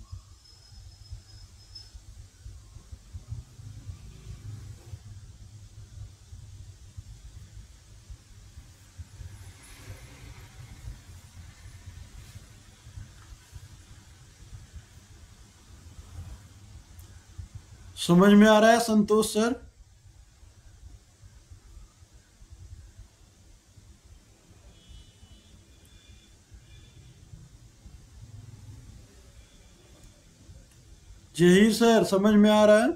समझ में आ रहा है संतोष सर? जहीर सर समझ में आ रहा है?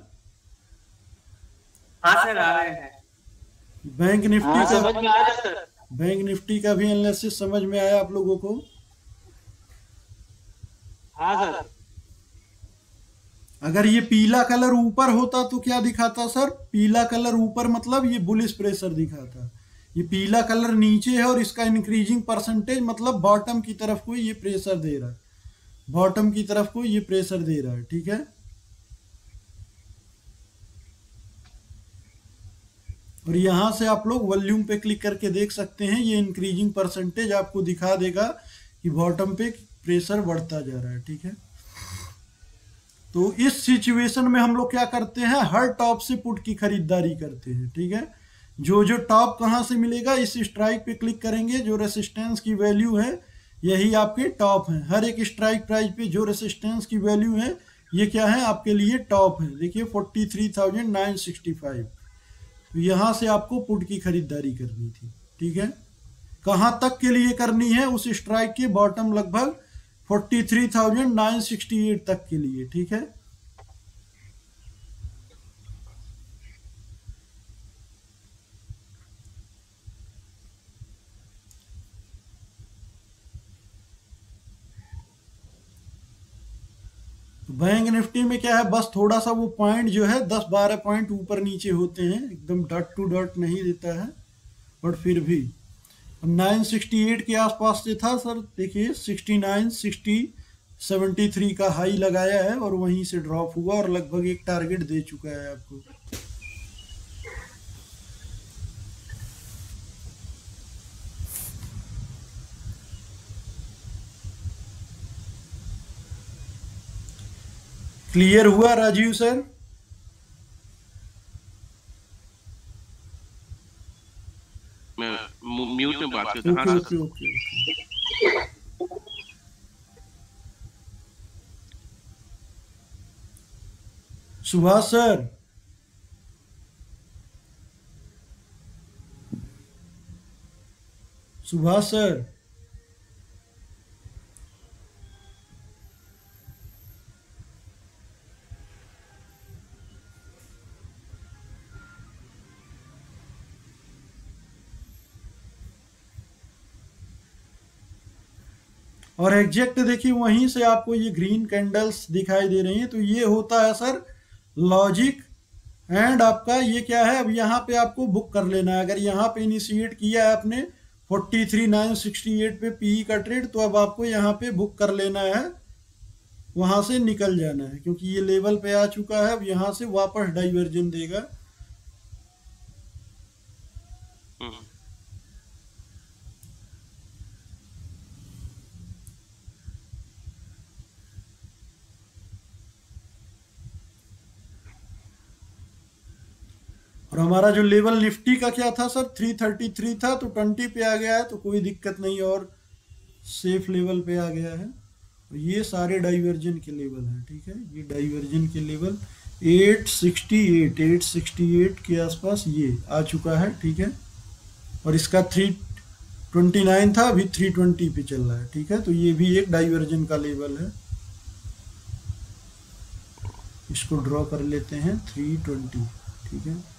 हाँ सर, आ रहे हैं। बैंक निफ्टी का, समझ में आ रहा है सर। बैंक निफ्टी का भी एनालिसिस समझ में आया आप लोगों को? हाँ सर। अगर ये पीला कलर ऊपर होता तो क्या दिखाता सर? पीला कलर ऊपर मतलब ये बुलिश प्रेशर दिखाता। ये पीला कलर नीचे है और इसका इंक्रीजिंग परसेंटेज मतलब बॉटम की तरफ को ये प्रेशर दे रहा है, बॉटम की तरफ को ये प्रेशर दे रहा है। ठीक है, और यहां से आप लोग वॉल्यूम पे क्लिक करके देख सकते हैं, ये इंक्रीजिंग परसेंटेज आपको दिखा देगा कि बॉटम पे प्रेशर बढ़ता जा रहा है। ठीक है, तो इस सिचुएशन में हम लोग क्या करते हैं, हर टॉप से पुट की खरीदारी करते हैं। ठीक है, जो जो टॉप कहां से मिलेगा, इस स्ट्राइक पे क्लिक करेंगे, जो रेसिस्टेंस की वैल्यू है यही आपके टॉप है। हर एक स्ट्राइक प्राइस पे जो रेसिस्टेंस की वैल्यू है ये क्या है, आपके लिए टॉप है। देखिए 43,965, तो यहां से आपको पुट की खरीदारी करनी थी। ठीक है, कहां तक के लिए करनी है, उस स्ट्राइक के बॉटम लगभग 43,968 तक के लिए। ठीक है, तो बैंक निफ्टी में क्या है, बस थोड़ा सा वो पॉइंट जो है 10-12 पॉइंट ऊपर नीचे होते हैं, एकदम डॉट टू डॉट नहीं देता है, बट फिर भी 968 के आसपास से था सर। देखिए 69, 60, 73 का हाई लगाया है और वहीं से ड्रॉप हुआ और लगभग एक टारगेट दे चुका है आपको। क्लियर हुआ राजीव सर? मैं म्यूट में बात करता हूँ। ओके हाँ okay sir. Okay. Subhash sir, Subhash sir, और एग्जैक्ट देखिए वहीं से आपको ये ग्रीन कैंडल्स दिखाई दे रही हैं। तो ये होता है सर लॉजिक। एंड आपका ये क्या है, अब यहाँ पे आपको बुक कर लेना है। अगर यहाँ पे इनिशिएट किया है आपने 43,968 पे पीई का ट्रेड, तो अब आपको यहाँ पे बुक कर लेना है, वहां से निकल जाना है, क्योंकि ये लेवल पे आ चुका है। अब यहाँ से वापस डाइवर्जन देगा। और हमारा जो लेवल निफ्टी का क्या था सर, 333 था, तो 20 पे आ गया है, तो कोई दिक्कत नहीं, और सेफ लेवल पे आ गया है। ये सारे डाइवर्जन के लेवल हैं, ठीक है। ये डाइवर्जन के लेवल 868 के आसपास ये आ चुका है, ठीक है। और इसका 329 था, अभी 320 पे चल रहा है, ठीक है। तो ये भी एक डाइवर्जन का लेवल है। इसको ड्रॉ कर लेते हैं 320, ठीक है।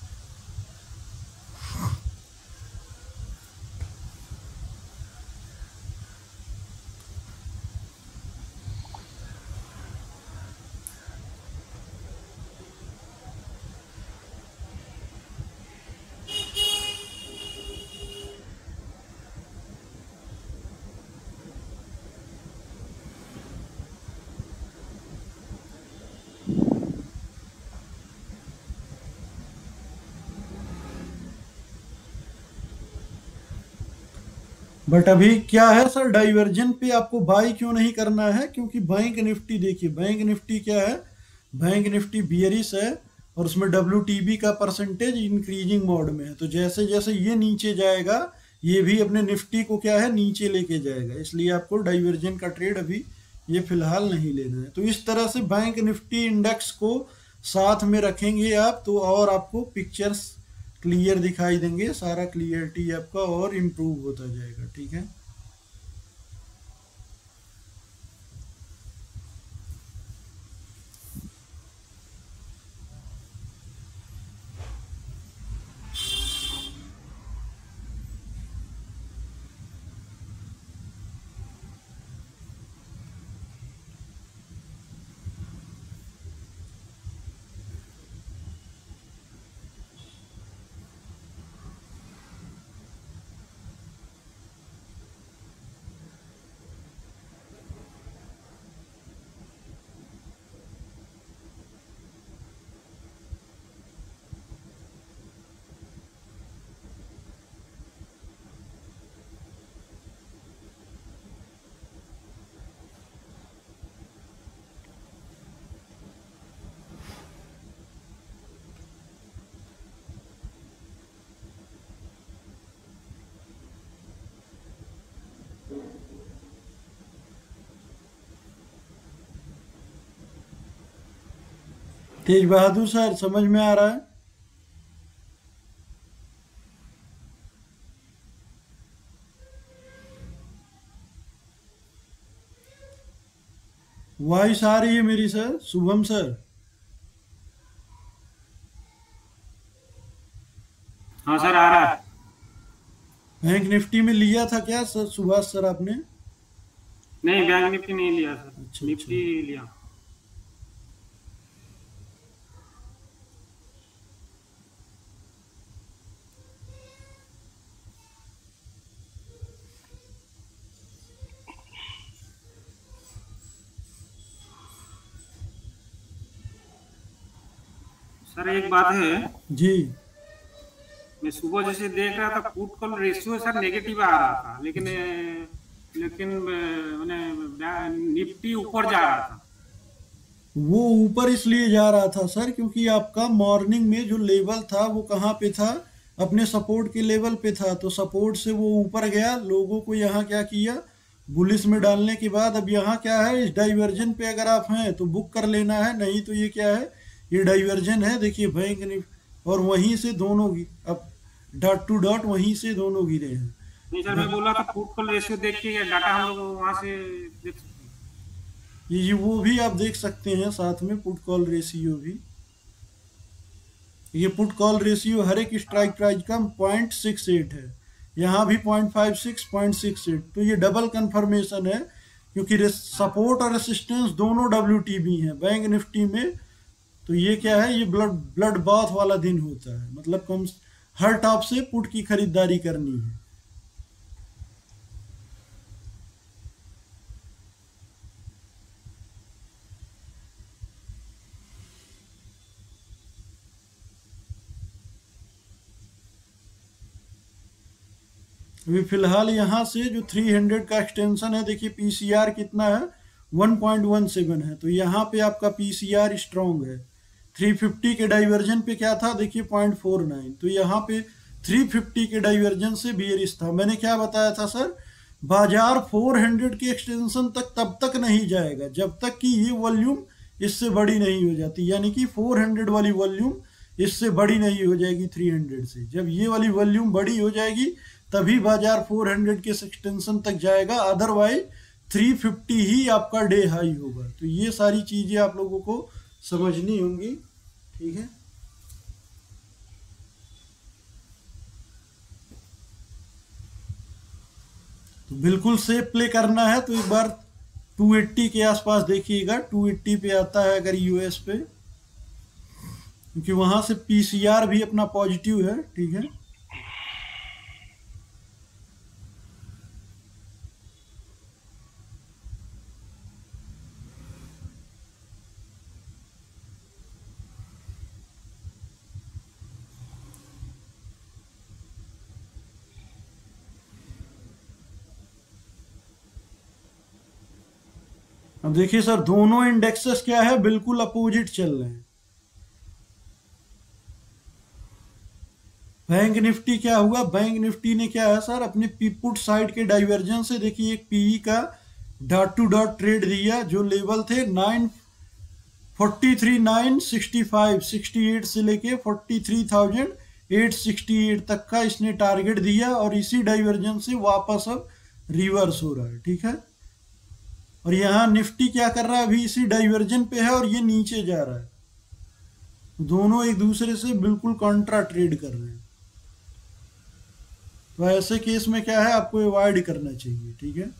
बट अभी क्या है सर, डाइवर्जन पे आपको बाई क्यों नहीं करना है, क्योंकि बैंक निफ्टी देखिए, बैंक निफ्टी क्या है, बैंक निफ्टी बियरिश है, और उसमें WTB का परसेंटेज इंक्रीजिंग मोड में है। तो जैसे जैसे ये नीचे जाएगा, ये भी अपने निफ्टी को क्या है, नीचे लेके जाएगा। इसलिए आपको डाइवर्जन का ट्रेड अभी ये फिलहाल नहीं लेना है। तो इस तरह से बैंक निफ्टी इंडेक्स को साथ में रखेंगे आप, तो और आपको पिक्चर्स क्लियर दिखाई देंगे, सारा क्लियरिटी आपका और इम्प्रूव होता जाएगा, ठीक है। तेज बहादुर सर, समझ में आ रहा है? वॉइस आ रही है मेरी सर? शुभम सर? हाँ सर, आ रहा है। बैंक निफ्टी में लिया था क्या सर सुभाष सर आपने? नहीं, बैंक निफ्टी नहीं लिया सर। अच्छा, निफ्टी लिया। सर एक बात है जी, मैं सुबह जैसे देख रहा था put call ratio sir negative आ रहा था, लेकिन मैंने निफ्टी ऊपर जा रहा था। वो ऊपर इसलिए जा रहा था सर क्योंकि आपका मॉर्निंग में जो लेवल था वो कहाँ पे था, अपने सपोर्ट के लेवल पे था। तो सपोर्ट से वो ऊपर गया, लोगों को यहाँ क्या किया, बुलिस में डालने के बाद अब यहाँ क्या है, इस डाइवर्जन पे अगर आप हैं तो बुक कर लेना है, नहीं तो ये क्या है, ये डाइवर्जन है। देखिए बैंक ने, और वहीं से दोनों अब डॉट टू डॉट वहीं से दोनों गिरे हैं। नहीं सर, मैं बोला था पुट कॉल रेशियो देख के डाटा हम लोग वहां से देख सकते हैं। ये वो भी आप देख सकते हैं साथ में, पुट कॉल रेशियो भी। ये पुट कॉल रेशियो हर एक स्ट्राइक प्राइस का 0.68 है, यहाँ भी 0.56, 0.68। तो ये डबल कंफर्मेशन है क्योंकि सपोर्ट और रेसिस्टेंस दोनों WTB हैं बैंक निफ्टी में। तो ये क्या है, ये ब्लड बाथ वाला दिन होता है, मतलब कम हर टॉप से पुट की खरीदारी करनी है। अभी फिलहाल यहाँ से जो 300 का एक्सटेंशन है, देखिए पीसीआर कितना है, 1.17 है। तो यहाँ पे आपका पीसीआर स्ट्रॉन्ग है। 350 के डाइवर्जन पे क्या था, देखिए 0.49। तो यहाँ पे 350 के डाइवर्जन से बेयरिश था। मैंने क्या बताया था सर, बाजार 400 के एक्सटेंशन तक तब तक नहीं जाएगा जब तक कि ये वॉल्यूम इससे बड़ी नहीं हो जाती, यानी कि 400 वाली वॉल्यूम इससे बड़ी नहीं हो जाएगी 300 से। जब ये वाली वॉल्यूम बड़ी हो जाएगी तभी बाजार 400 के एक्सटेंशन तक जाएगा, अदरवाइज 350 ही आपका डे हाई होगा। तो ये सारी चीजें आप लोगों को समझनी होंगी, ठीक है। तो बिल्कुल सेफ प्ले करना है तो एक बार 280 के आसपास देखिएगा, 280 पे आता है अगर यूएस पे, क्योंकि वहां से पीसीआर भी अपना पॉजिटिव है, ठीक है। अब देखिए सर, दोनों इंडेक्सेस क्या है, बिल्कुल अपोजिट चल रहे हैं। बैंक निफ्टी क्या हुआ, बैंक निफ्टी ने क्या है सर, अपने पुट साइड के डाइवर्जन से देखिए एक पीई का डॉट टू डॉट ट्रेड दिया, जो लेवल थे 943 965 68 से लेके 43,868 तक का इसने टारगेट दिया, और इसी डाइवर्जन से वापस अब रिवर्स हो रहा है, ठीक है। और यहाँ निफ्टी क्या कर रहा है, अभी इसी डाइवर्जन पे है और ये नीचे जा रहा है। दोनों एक दूसरे से बिल्कुल कॉन्ट्रा ट्रेड कर रहे हैं। तो ऐसे केस में क्या है, आपको अवॉइड करना चाहिए, ठीक है।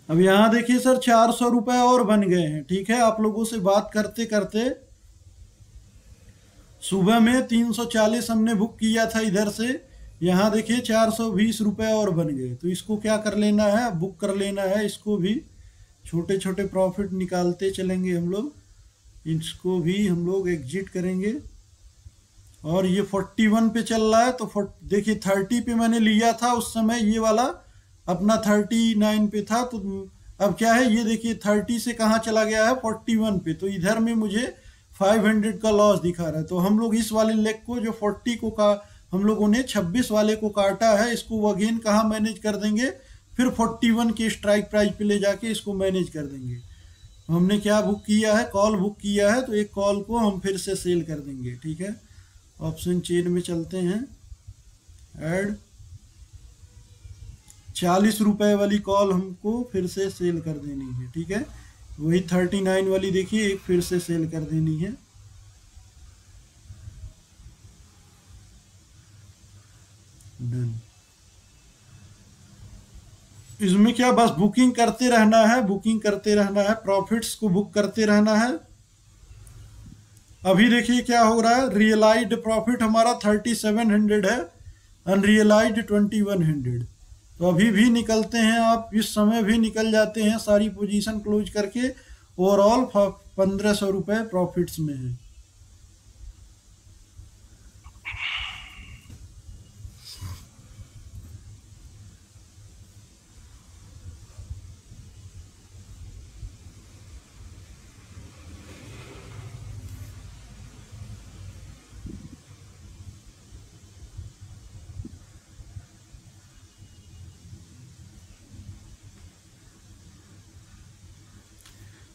अब यहाँ देखिए सर, 400 रुपए और बन गए हैं, ठीक है। आप लोगों से बात करते करते सुबह में 340 हमने बुक किया था इधर से, यहाँ देखिए 420 रुपए और बन गए। तो इसको क्या कर लेना है, बुक कर लेना है। इसको भी छोटे छोटे प्रॉफिट निकालते चलेंगे हम लोग, इसको भी हम लोग एग्जिट करेंगे। और ये 41 पे चल रहा है, तो देखिए 30 पे मैंने लिया था उस समय, ये वाला अपना 39 पे था। तो अब क्या है, ये देखिए 30 से कहाँ चला गया है, 41 पे। तो इधर में मुझे 500 का लॉस दिखा रहा है। तो हम लोग इस वाले लेग को, जो 40 को का हम लोगों ने 26 वाले को काटा है, इसको अगेन कहाँ मैनेज कर देंगे, फिर 41 के स्ट्राइक प्राइस पे ले जाके इसको मैनेज कर देंगे। हमने क्या बुक किया है, कॉल बुक किया है, तो एक कॉल को हम फिर से सेल कर देंगे, ठीक है। ऑप्शन चेन में चलते हैं, ऐड 40 रुपए वाली कॉल हमको फिर से सेल कर देनी है, ठीक है। वही 39 वाली देखिए एक फिर से सेल कर देनी है। डन। इसमें क्या, बस बुकिंग करते रहना है, बुकिंग करते रहना है, प्रॉफिट्स को बुक करते रहना है। अभी देखिए क्या हो रहा है, रियलाइज्ड प्रॉफिट हमारा 3700 है, अनरियलाइज्ड 2100। तो अभी भी निकलते हैं, आप इस समय भी निकल जाते हैं, सारी पोजीशन क्लोज करके ओवरऑल 1500 रुपए प्रॉफिट्स में है।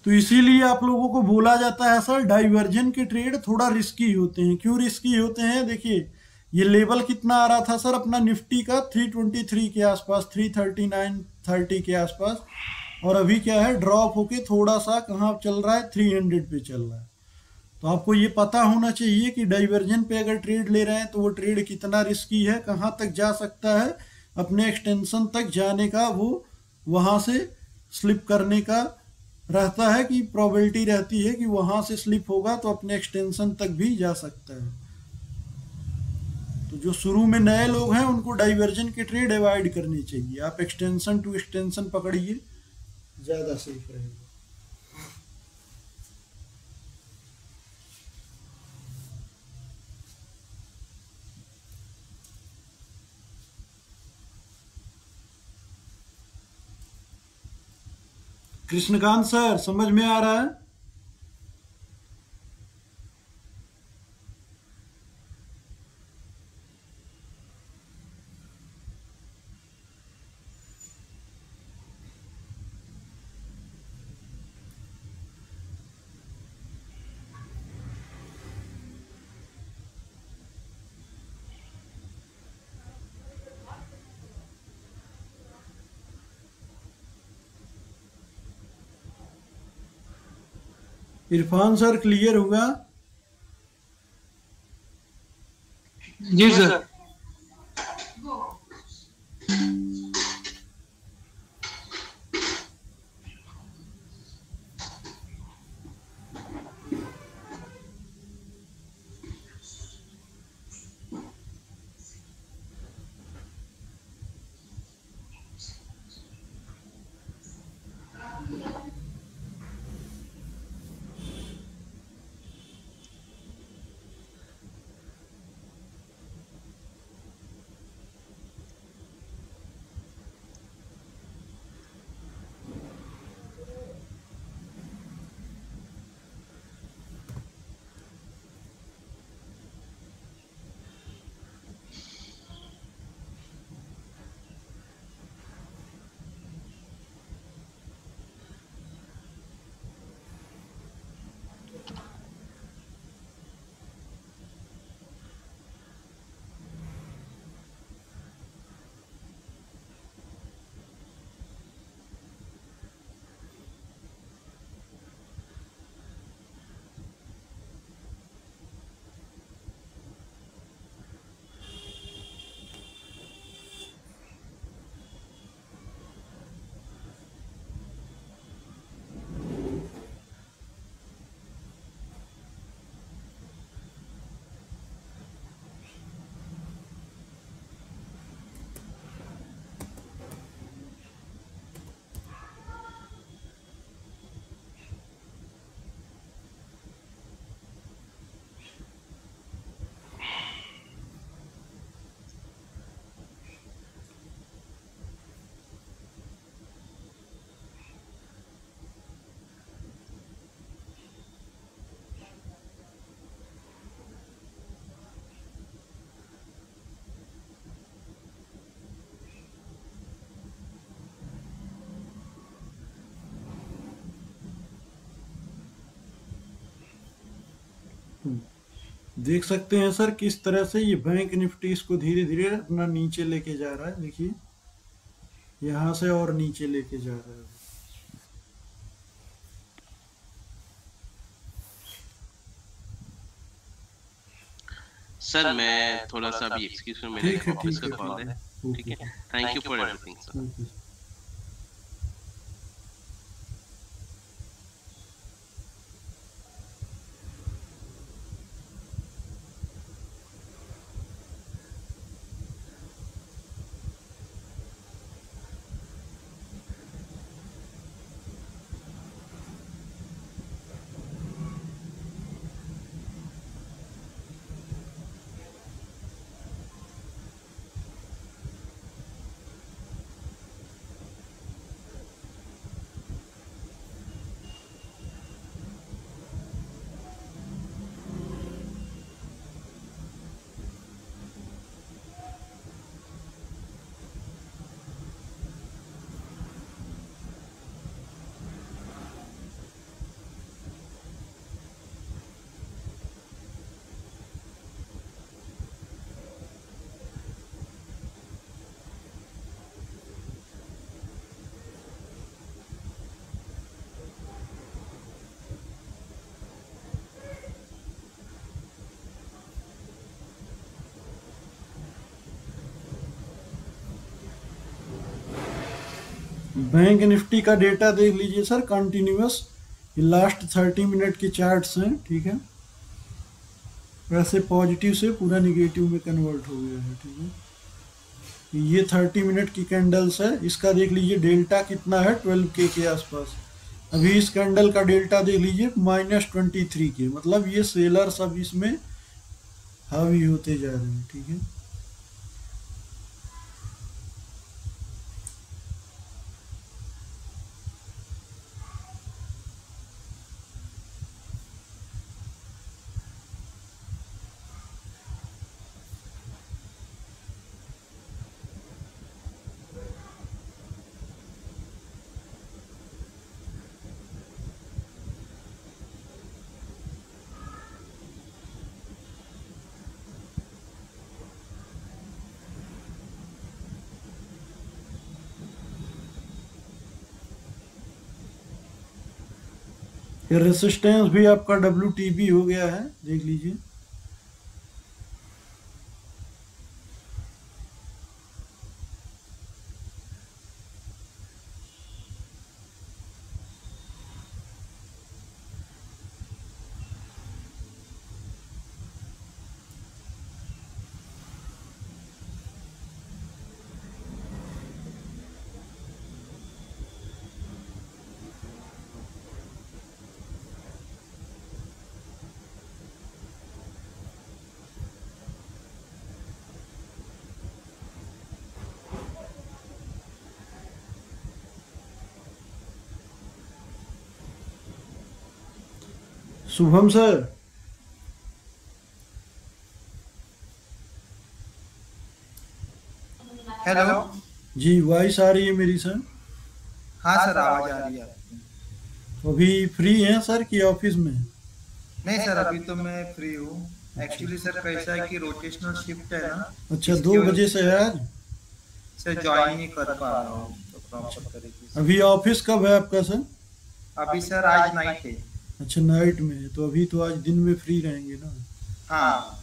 तो इसीलिए आप लोगों को बोला जाता है सर डाइवर्जन के ट्रेड थोड़ा रिस्की होते हैं। क्यों रिस्की होते हैं? देखिए ये लेवल कितना आ रहा था सर अपना निफ्टी का 323 के आसपास, 339.30 के आसपास, और अभी क्या है ड्रॉप होके थोड़ा सा कहाँ चल रहा है, 300 पे चल रहा है। तो आपको ये पता होना चाहिए कि डाइवर्जन पे अगर ट्रेड ले रहे हैं तो वो ट्रेड कितना रिस्की है, कहाँ तक जा सकता है, अपने एक्सटेंशन तक जाने का वो वहाँ से स्लिप करने का रहता है कि प्रोबेबिलिटी रहती है कि वहाँ से स्लिप होगा तो अपने एक्सटेंशन तक भी जा सकता है। तो जो शुरू में नए लोग हैं उनको डाइवर्जन के ट्रेड अवॉइड करनी चाहिए, आप एक्सटेंशन टू एक्सटेंशन पकड़िए, ज़्यादा सेफ रहेगा। कृष्णकांत सर समझ में आ रहा है? इरफान सर क्लियर हुआ? जी सर। देख सकते हैं सर किस तरह से ये बैंक निफ्टी इसको धीरे धीरे अपना नीचे लेके जा रहा है। देखिए यहाँ से और नीचे लेके जा रहा है। सर मैं थोड़ा सा अभी एक्सक्यूज में, मेरे ऑफिस का कॉल है। ठीक है, thank you for everything sir. Bank Nifty का डेटा देख लीजिए सर, कंटिन्यूअस, ये लास्ट 30 मिनट के चार्ट्स हैं, ठीक है। वैसे पॉजिटिव से पूरा निगेटिव में कन्वर्ट हो गया है, ठीक है। ये 30 मिनट की कैंडल्स है, इसका देख लीजिए डेल्टा कितना है, 12K के आसपास। अभी इस कैंडल का डेल्टा देख लीजिए -23 के, मतलब ये सेलर्स अब इसमें हावी होते जा रहे हैं, ठीक है। ये रेसिस्टेंस भी आपका WTB हो गया है, देख लीजिए। Shubham sir, hello. जी वॉइस आ रही है मेरी सर? हाँ सर, आवाज आ रही है आपकी। अभी फ्री हैं सर कि ऑफिस में? नहीं सर, अभी तो मैं फ्री हूँ। एक्चुअली सर कैसा है कि रोटेशनल शिफ्ट है ना। अच्छा, 2 बजे से है आज? सर ज्वाइन नहीं कर पा रहा हूँ तो प्रॉपर तरीके से। अभी ऑफिस कब है आपका सर? अभी सर आज नाइट है। अच्छा, नाइट में है, तो अभी तो आज दिन में फ्री रहेंगे ना? हाँ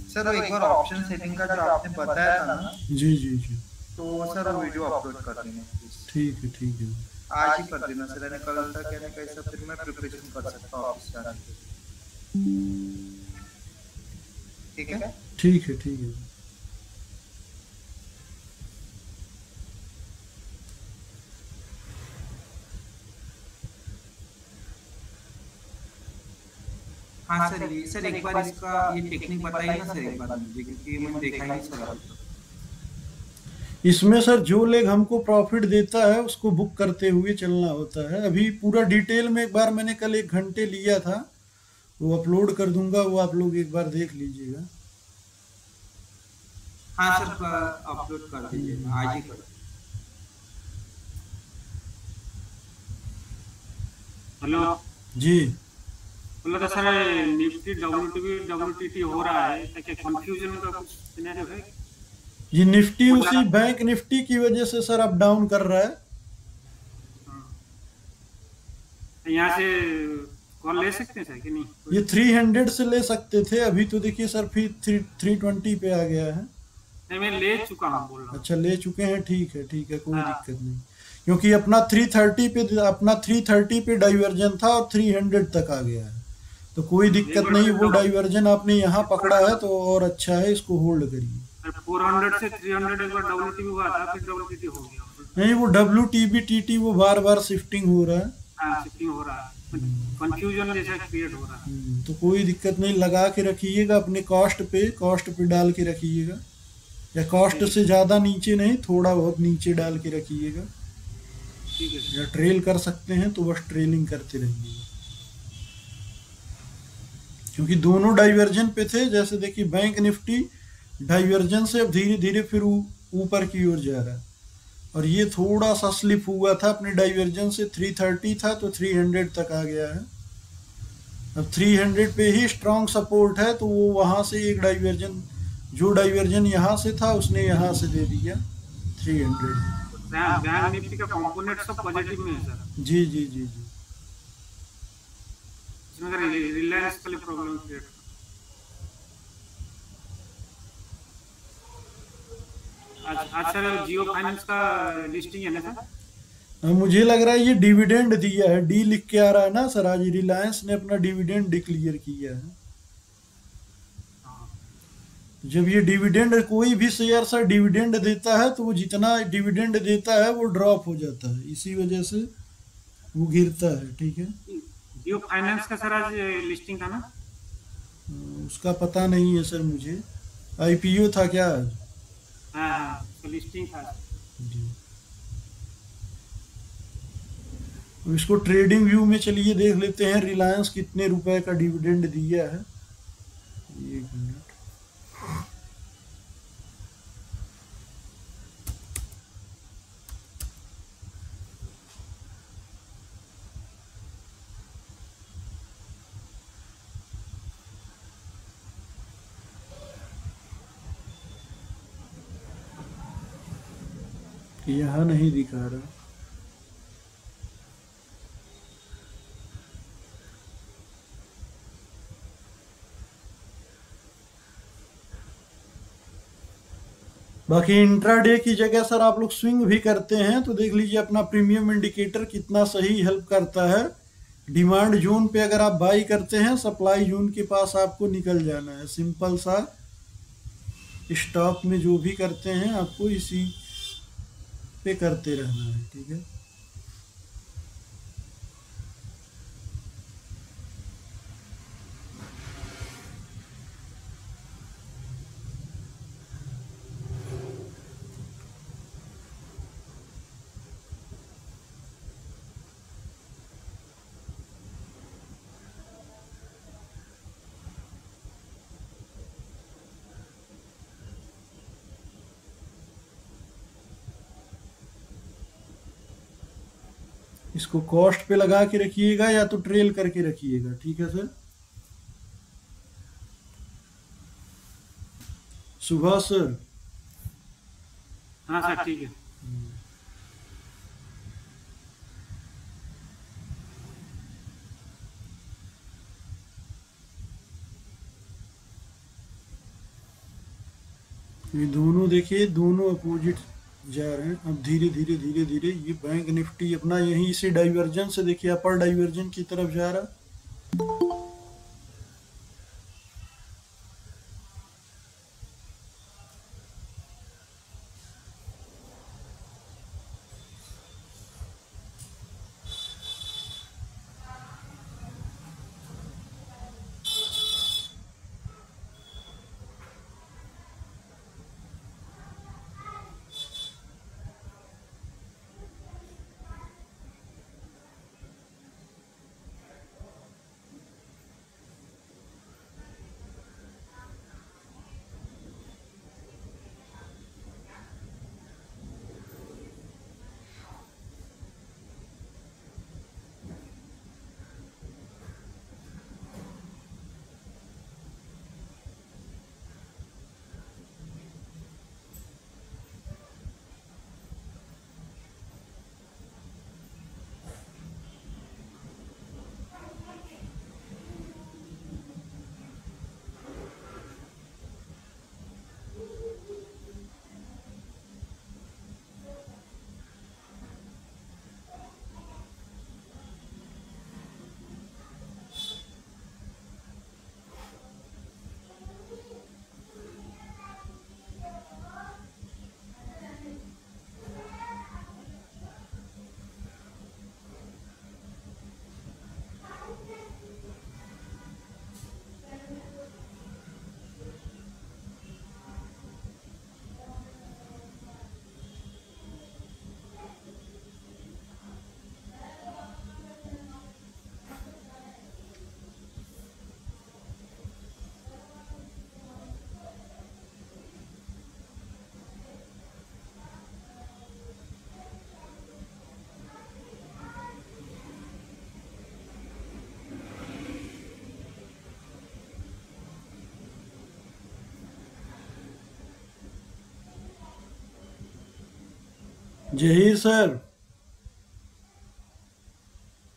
सर, वो एक बार ऑप्शन सेटिंग का जो आपने बताया था ना, जी जी जी, तो सर वो वीडियो अपलोड कर देना प्लीज। ठीक है ठीक है। आज ही कर देना सर, यानी कल तक यानी कैसा फिर मैं प्रिपरेशन कर सकता हूँ ऑफिस जाने के। ठीक है ठीक है ठीक है। हाँ सर, ये सर एक बार इसका ये टेक्निक बताइए ना सर एक बार मुझे, क्योंकि मैंने देखा ही नहीं सर अभी तक। इसमें सर जो लेग हमको प्रॉफिट देता है उसको बुक करते हुए चलना होता है। अभी पूरा डिटेल में एक बार मैंने कल 1 घंटे लिया था, वो अपलोड कर दूंगा, वो आप लोग एक बार देख लीजिएगा। हाँ सर, अपलोड कर दीजिए, आज ही कर। हेलो जी, बोला था सर, निफ्टी WTT हो रहा है, तो क्या कंफ्यूजन का कुछ सिनेरियो है? ये निफ्टी उसी बैंक निफ्टी की वजह से सर अप डाउन कर रहा है। यहाँ से कॉल ले सकते हैं सर कि नहीं? ये 300 से ले सकते थे, अभी तो देखिए सर फिर 320 पे आ गया है। नहीं, मैं ले चुका हूँ, बोल रहा हूँ। अच्छा, ले चुके हैं, ठीक है ठीक है, कोई दिक्कत नहीं। क्योंकि अपना 330 पे डाइवर्जन था और 300 तक आ गया है, तो कोई दिक्कत नहीं। वो डाइवर्जन आपने यहाँ पकड़ा है तो और अच्छा है, इसको होल्ड करिए। 400 से 300 एक बार WTB हुआ था, फिर WTT हो गया। नहीं, वो WTB TT वो बार बार शिफ्टिंग हो रहा है। हाँ, शिफ्टिंग हो रहा है, कंफ्यूजन जैसा क्रिएट हो रहा है। तो कोई दिक्कत नहीं, लगा के रखिएगा अपने कॉस्ट पे डाल के रखिएगा, या कॉस्ट से ज़्यादा नीचे नहीं, थोड़ा बहुत नीचे डाल के रखिएगा। ठीक है, या ट्रेल कर सकते हैं तो बस ट्रेलिंग करते रहिए, क्योंकि दोनों डाइवर्जन पे थे। जैसे देखिए बैंक निफ्टी डाइवर्जन से अब धीरे धीरे फिर ऊपर की ओर जा रहा है, और ये थोड़ा सा स्लिप हुआ था अपने डाइवर्जन से। 330 था तो 300 तक आ गया है। अब 300 पे ही स्ट्रॉन्ग सपोर्ट है, तो वो वहां से एक डाइवर्जन, जो डाइवर्जन यहाँ से था उसने यहाँ से दे दिया 300। बैंक निफ्टी का कंपोनेंट सब पॉजिटिव में है सर। जी जी जी जी, इसमें अगर रिलायंस के लिए प्रॉब्लम क्रिएट आज सर जियो फाइनेंस का लिस्टिंग है ना सर? मुझे लग रहा है ये डिविडेंड दिया है, डी लिख के आ रहा है ना सर। आज रिलायंस ने अपना डिविडेंड डिक्लेयर किया है। जब ये डिविडेंड, कोई भी शेयर सर डिविडेंड देता है तो वो जितना डिविडेंड देता है वो ड्रॉप हो जाता है, इसी वजह से वो गिरता है। ठीक है, जियो फाइनेंस का सर आज लिस्टिंग था ना? उसका पता नहीं है सर मुझे। आईपीओ था क्या आज? हाँ, तो लिस्टिंग था जी। अब इसको ट्रेडिंग व्यू में चलिए देख लेते हैं रिलायंस कितने रुपए का डिविडेंड दिया है। एक मिनट, यहाँ नहीं दिखा रहा। बाकी इंट्राडे की जगह सर आप लोग स्विंग भी करते हैं तो देख लीजिए अपना प्रीमियम इंडिकेटर कितना सही हेल्प करता है। डिमांड जोन पे अगर आप बाई करते हैं, सप्लाई जोन के पास आपको निकल जाना है। सिंपल सा, स्टॉक में जो भी करते हैं आपको इसी पे करते रहना है। ठीक है, इसको कॉस्ट पे लगा के रखिएगा या तो ट्रेल करके रखिएगा। ठीक है सर। सुभाष सर। हाँ सर, ठीक है। ये दोनों देखिए, दोनों अपोजिट जा रहे हैं। अब धीरे धीरे धीरे धीरे ये बैंक निफ्टी अपना यहीं से डाइवर्जन से देखिए अपर डाइवर्जन की तरफ जा रहा। जहीर सर।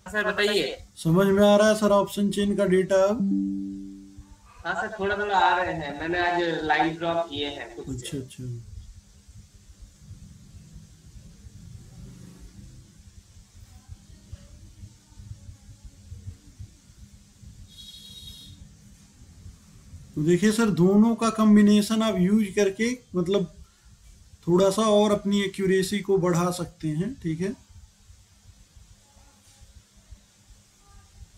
सर बताइए। समझ में आ रहा है सर ऑप्शन चेन का डेटा अब? हाँ सर, थोड़ा थोड़ा आ रहे हैं। मैंने आज लाइन ड्रॉप किए हैं कुछ। अच्छा अच्छा। तो देखिए सर, दोनों का कॉम्बिनेशन आप यूज करके मतलब थोड़ा सा और अपनी एक्यूरेसी को बढ़ा सकते हैं, ठीक है।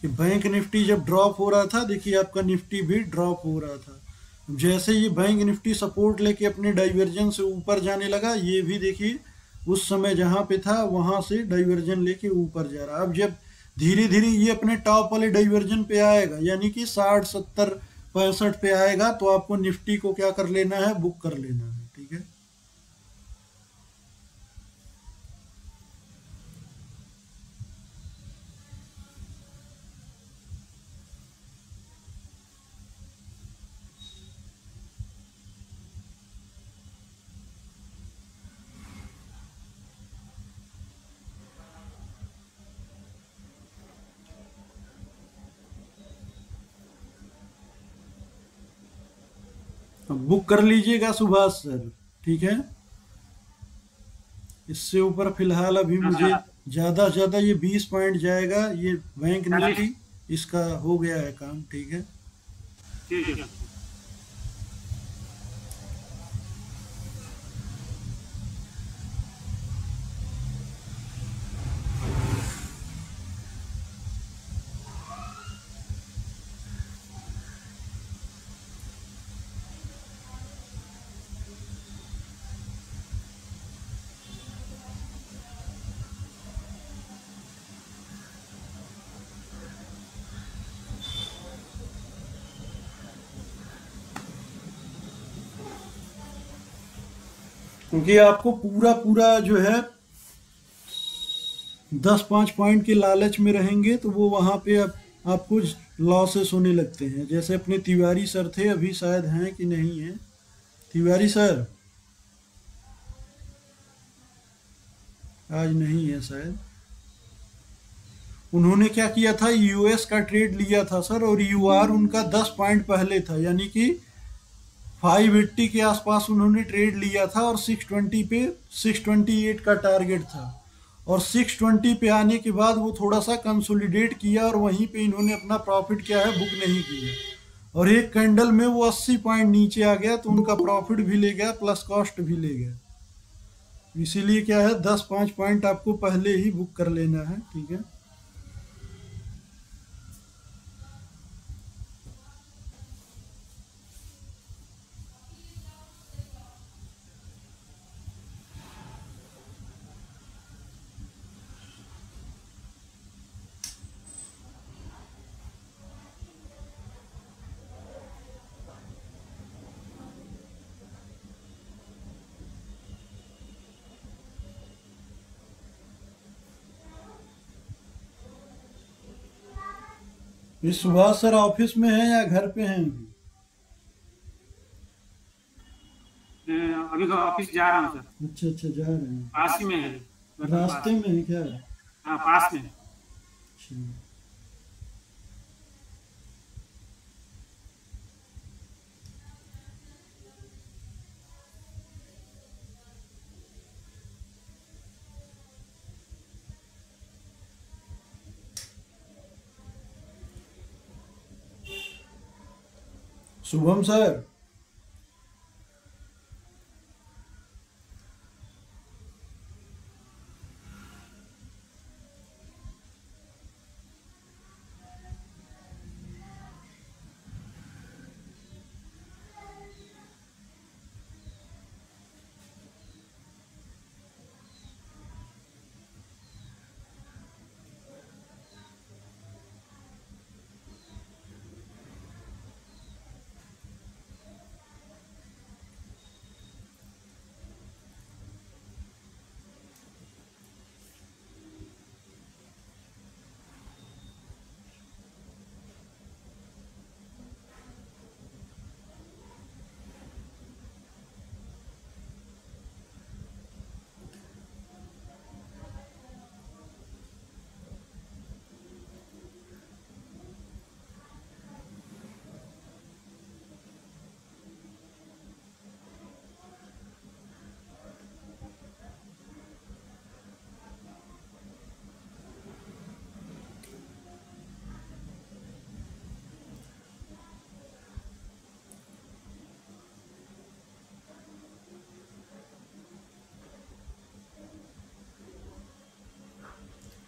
कि बैंक निफ्टी जब ड्रॉप हो रहा था, देखिए आपका निफ्टी भी ड्रॉप हो रहा था। जैसे ये बैंक निफ्टी सपोर्ट लेके अपने डाइवर्जन से ऊपर जाने लगा, ये भी देखिए उस समय जहां पे था वहां से डाइवर्जन लेके ऊपर जा रहा। अब जब धीरे धीरे ये अपने टॉप वाले डाइवर्जन पे आएगा, यानी कि 60 70 65 पे आएगा, तो आपको निफ्टी को क्या कर लेना है, बुक कर लेना है, ठीक है। अब बुक कर लीजिएगा सुभाष सर, ठीक है। इससे ऊपर फिलहाल अभी मुझे ज्यादा से ज्यादा ये 20 पॉइंट जाएगा, ये बैंक निफ्टी इसका हो गया है काम, ठीक है। ठीक है सर। क्योंकि आपको पूरा पूरा जो है 10-5 पॉइंट के लालच में रहेंगे तो वो वहां पे आपको लॉसेस होने लगते हैं। जैसे अपने तिवारी सर थे, अभी शायद हैं कि नहीं है तिवारी सर, आज नहीं है शायद। उन्होंने क्या किया था, यूएस का ट्रेड लिया था सर, और यूआर उनका 10 पॉइंट पहले था, यानी कि 580 के आसपास उन्होंने ट्रेड लिया था, और 620 पे 628 का टारगेट था। और 620 पे आने के बाद वो थोड़ा सा कंसोलिडेट किया, और वहीं पे इन्होंने अपना प्रॉफिट क्या है, बुक नहीं किया, और एक कैंडल में वो 80 पॉइंट नीचे आ गया, तो उनका प्रॉफिट भी ले गया प्लस कॉस्ट भी ले गया। इसीलिए क्या है, 10-5 पॉइंट आपको पहले ही बुक कर लेना है, ठीक है। ये सुभाष सर ऑफिस में है या घर पे हैं अभी? अभी ऑफिस जा रहा हूँ सर। अच्छा अच्छा, जा रहे हैं, पास ही में है। रास्ते में है क्या? हाँ पास में। अच्छा। Shubham sir,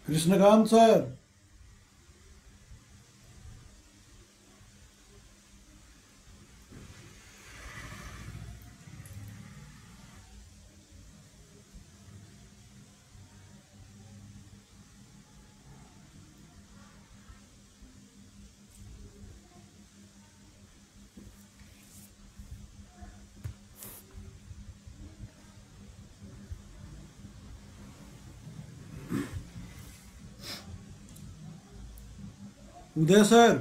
Krishnakant sir. Uday sir.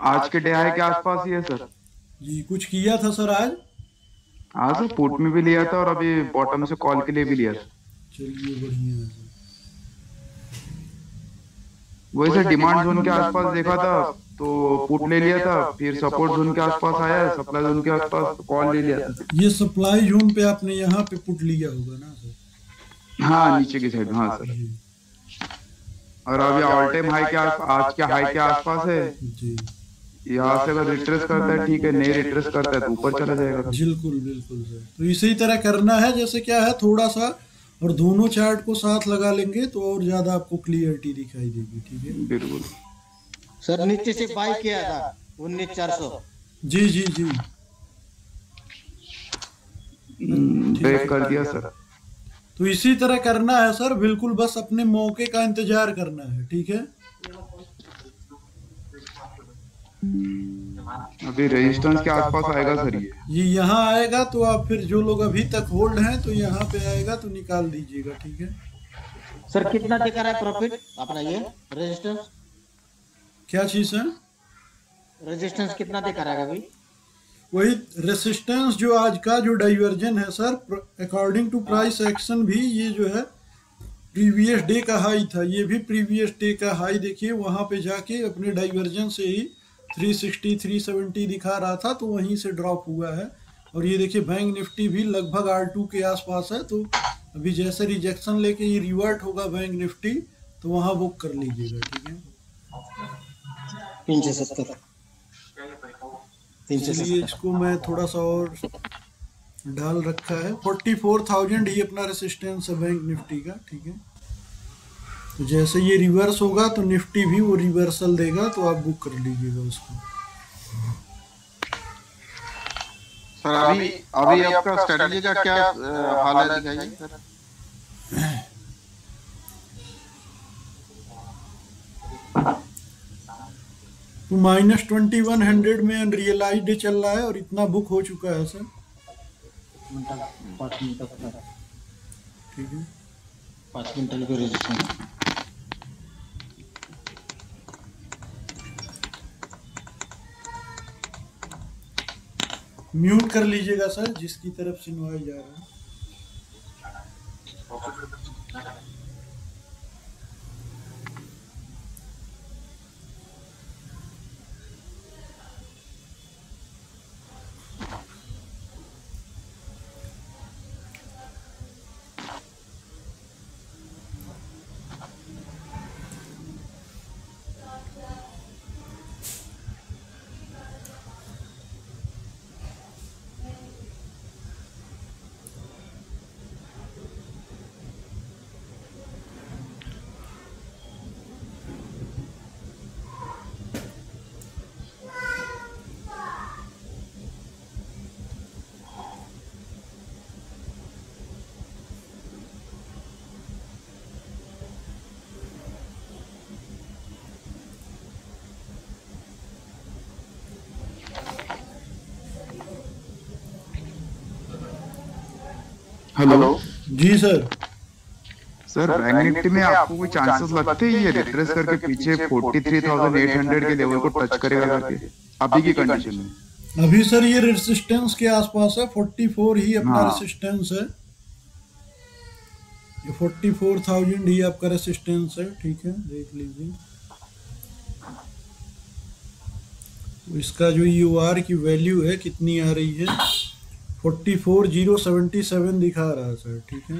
आज के डे हाई के आसपास ही है सर। जी कुछ किया था सर आज? हाँ सर, पुट में भी लिया था और अभी बॉटम से कॉल के लिए भी लिया था। चलिए बढ़िया है सर। वही सर, डिमांड जोन के आसपास देखा था तो पुट ले लिया था, फिर सपोर्ट जोन के आसपास आया, सप्लाई जोन के आसपास कॉल ले लिया था। ये सप्लाई जोन पे आपने यहाँ पे पुट लिया होगा ना सर? हाँ नीचे की साइड, हाँ सर। और अभी ऑल टाइम हाई के आज के हाई के आसपास है जी। यहाँ से अगर रिट्रेस करता है ठीक है, नहीं रिट्रेस करता है तो ऊपर चला जाएगा। बिल्कुल बिल्कुल सर। तो इसी तरह करना है, जैसे क्या है थोड़ा सा और दोनों चार्ट को साथ लगा लेंगे तो और ज्यादा आपको क्लियरिटी दिखाई देगी। ठीक है बिल्कुल सर। नीचे से बाई किया था 19,400। जी जी जी ब्रेक कर दिया सर। तो इसी तरह करना है सर, बिल्कुल बस अपने मौके का इंतजार करना है। ठीक है अभी रेजिस्टेंस के आसपास आएगा सर ये यहाँ आएगा तो आप फिर जो लोग अभी तक होल्ड हैं तो यहाँ पे आएगा तो निकाल दीजिएगा। ठीक है सर। कितना दिखा रहा है प्रॉफिट अपना ये रेजिस्टेंस? क्या चीज है? रेजिस्टेंस कितना दिखा रहा है अभी? वही रेसिस्टेंस जो आज का जो डाइवर्जन है sir, according to price action भी ये जो है प्रीवियस डे का हाई था, ये भी प्रीवियस डे का हाई। देखिए वहां पे जाके अपने डाइवर्जन से ही 360 370 दिखा रहा था तो वहीं से ड्रॉप हुआ है। और ये देखिए बैंक निफ्टी भी लगभग R2 के आसपास है, तो अभी जैसे रिजेक्शन लेके ये रिवर्ट होगा बैंक निफ्टी तो वहां बुक कर लीजिएगा। ठीक है 370। चलिए इसको मैं थोड़ा सा और डाल रखा है। 44,000 ही अपना रेसिस्टेंस है बैंक निफ्टी का। ठीक है तो जैसे ये रिवर्स होगा तो निफ्टी भी वो रिवर्सल देगा तो आप बुक कर लीजिएगा उसको। सर अभी अभी आपका स्ट्रेटजी का क्या हाल है दिखाइए सर। तो -2100 में अनरियलाइज्ड चल रहा है और इतना बुक हो चुका है सर। 5 मिनट तक। ठीक है 5 मिनट के रेजिस्टेंस। म्यूट कर लीजिएगा सर जिसकी तरफ से नॉइज जा रहा है। हेलो जी सर। सर बैंक निफ्टी में आपको कोई चांसेस लगते हैं ये रिट्रेस करके पीछे 43,800 के लेवल को टच करेगा करके अभी की कंडीशन में? अभी सर ये रेसिस्टेंस के आसपास है, 44 ही अपना हाँ। रेसिस्टेंस है। ये 44,000 ही आपका रेसिस्टेंस है। ठीक है देख लीजिए। तो इसका जो EOR की वैल्यू है कितनी आ रही है, 44,077 दिखा रहा है सर। ठीक है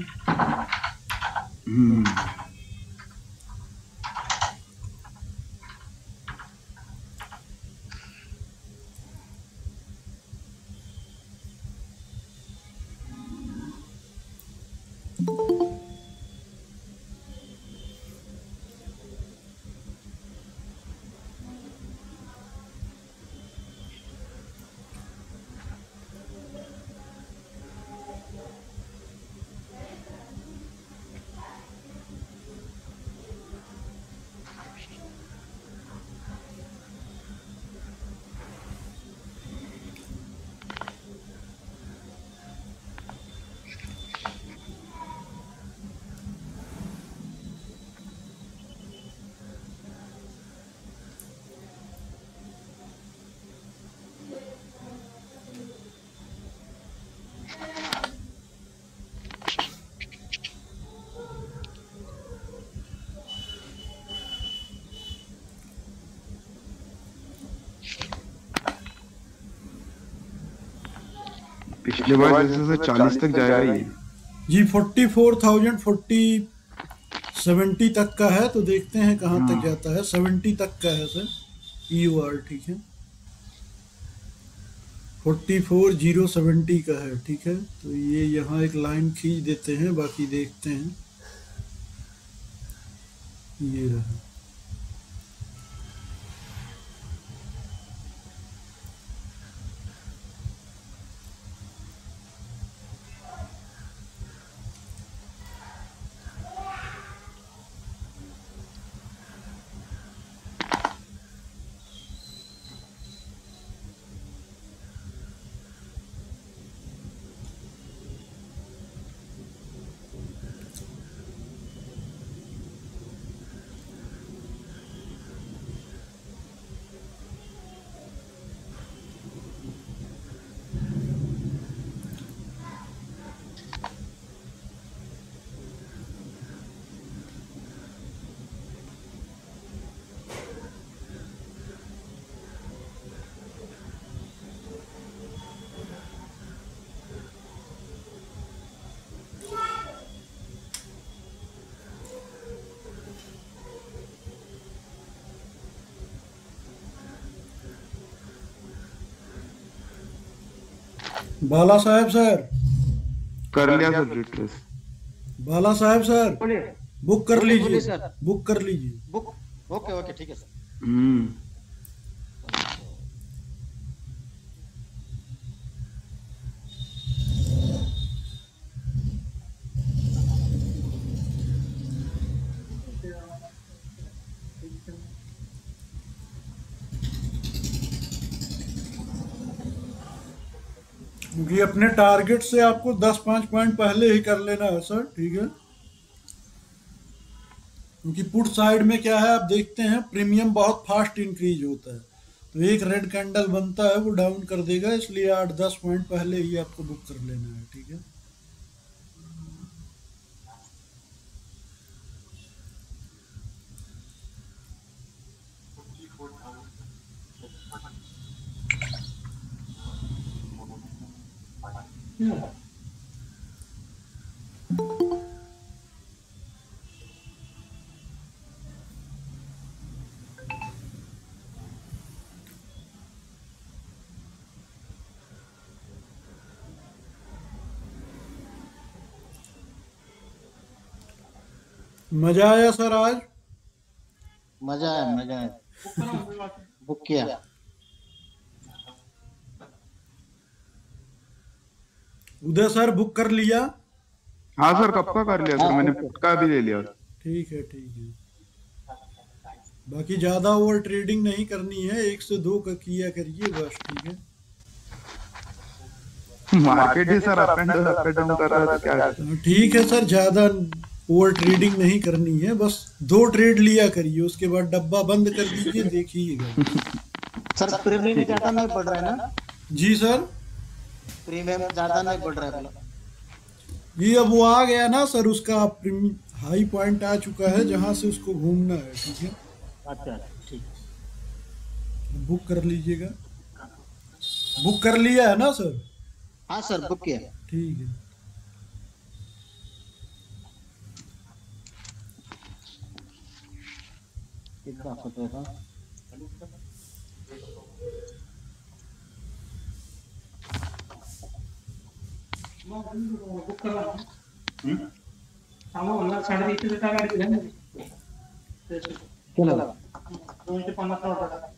पिछले बार जैसे 40 तक जाएगा ये। जी 44,000 70 तक का है, तो देखते हैं कहाँ तक जाता है। 70 तक का है सर EOR, ठीक है। 44,070 का है, ठीक है। तो ये यहाँ एक लाइन खींच देते हैं, बाकी देखते हैं। ये रहा। बाला साहब सर, कर लिया सर रिट्रेस। बाला साहब सर, बुक कर बोलिए लीजिए सर। बुक कर लीजिए। बुक, ओके ओके ठीक है सर। क्योंकि अपने टारगेट से आपको 10-5 पॉइंट पहले ही कर लेना है सर, ठीक है। क्योंकि पुट साइड में क्या है, आप देखते हैं प्रीमियम बहुत फास्ट इंक्रीज होता है। तो एक रेड कैंडल बनता है वो डाउन कर देगा, इसलिए 8-10 पॉइंट पहले ही आपको बुक कर लेना है, ठीक है। मजा आया सर आज? मजा आया, मजा आया। बुक किया। उदय सर बुक कर लिया? हाँ सर, कब का कर लिया सर, मैंने पुट का भी ले लिया। ठीक है ठीक है। बाकी ज्यादा ओवर ट्रेडिंग नहीं करनी है, 1 से 2 का किया करिए बस, ठीक है। Market he sir up and down कर रहा है, तो क्या। ठीक है सर, ज्यादा ओवर ट्रेडिंग नहीं करनी है, बस 2 ट्रेड लिया करिए, उसके बाद डब्बा बंद कर दीजिए, देखिएगा। सर प्रीमियम ज्यादा नहीं बढ़ रहा है ना? जी सर, प्रीमियम ज्यादा नहीं बढ़ रहा है। जी अब वो आ गया ना सर, उसका हाई पॉइंट आ चुका है जहां से उसको घूमना है, ठीक है। अच्छा ठीक, बुक कर लीजिएगा। बुक कर लिया है ना सर? हाँ सर बुक किया। ठीक है। कितना सोचेगा? बुक करा सामो मला 3.5 चा गाडी दिला ना, चला 250 ऑर्डर।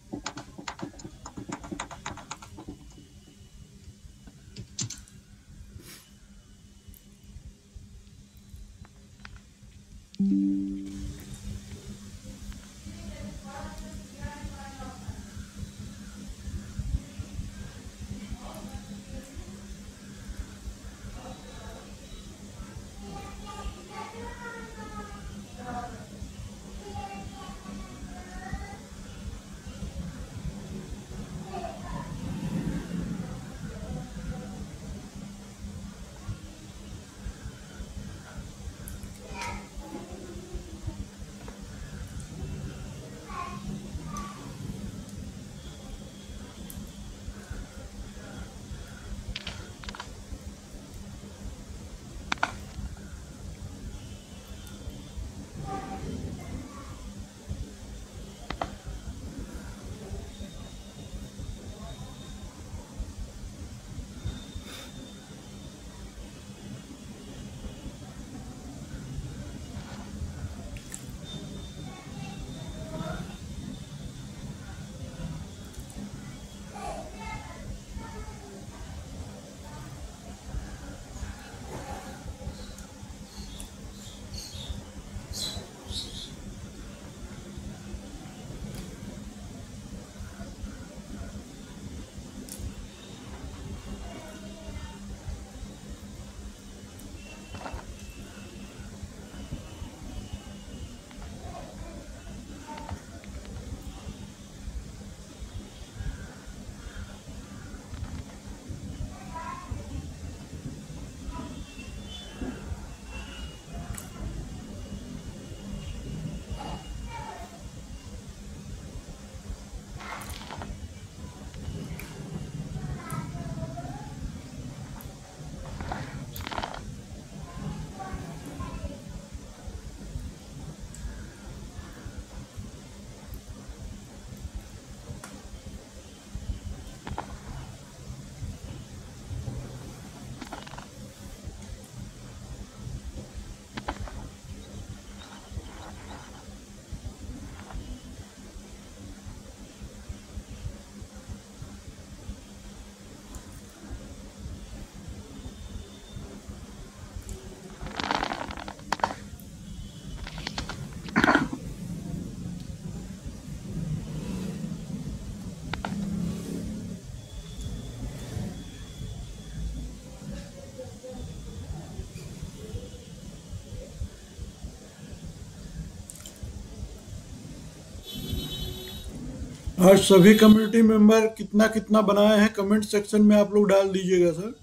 आज सभी कम्युनिटी मेंबर कितना कितना बनाए हैं कमेंट सेक्शन में आप लोग डाल दीजिएगा सर।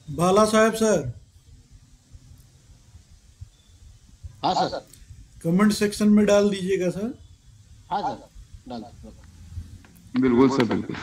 बाला साहब सर, हाँ सर। कमेंट सेक्शन में डाल दीजिएगा सर। हाँ सर, डाल बिल्कुल सर, बिल्कुल।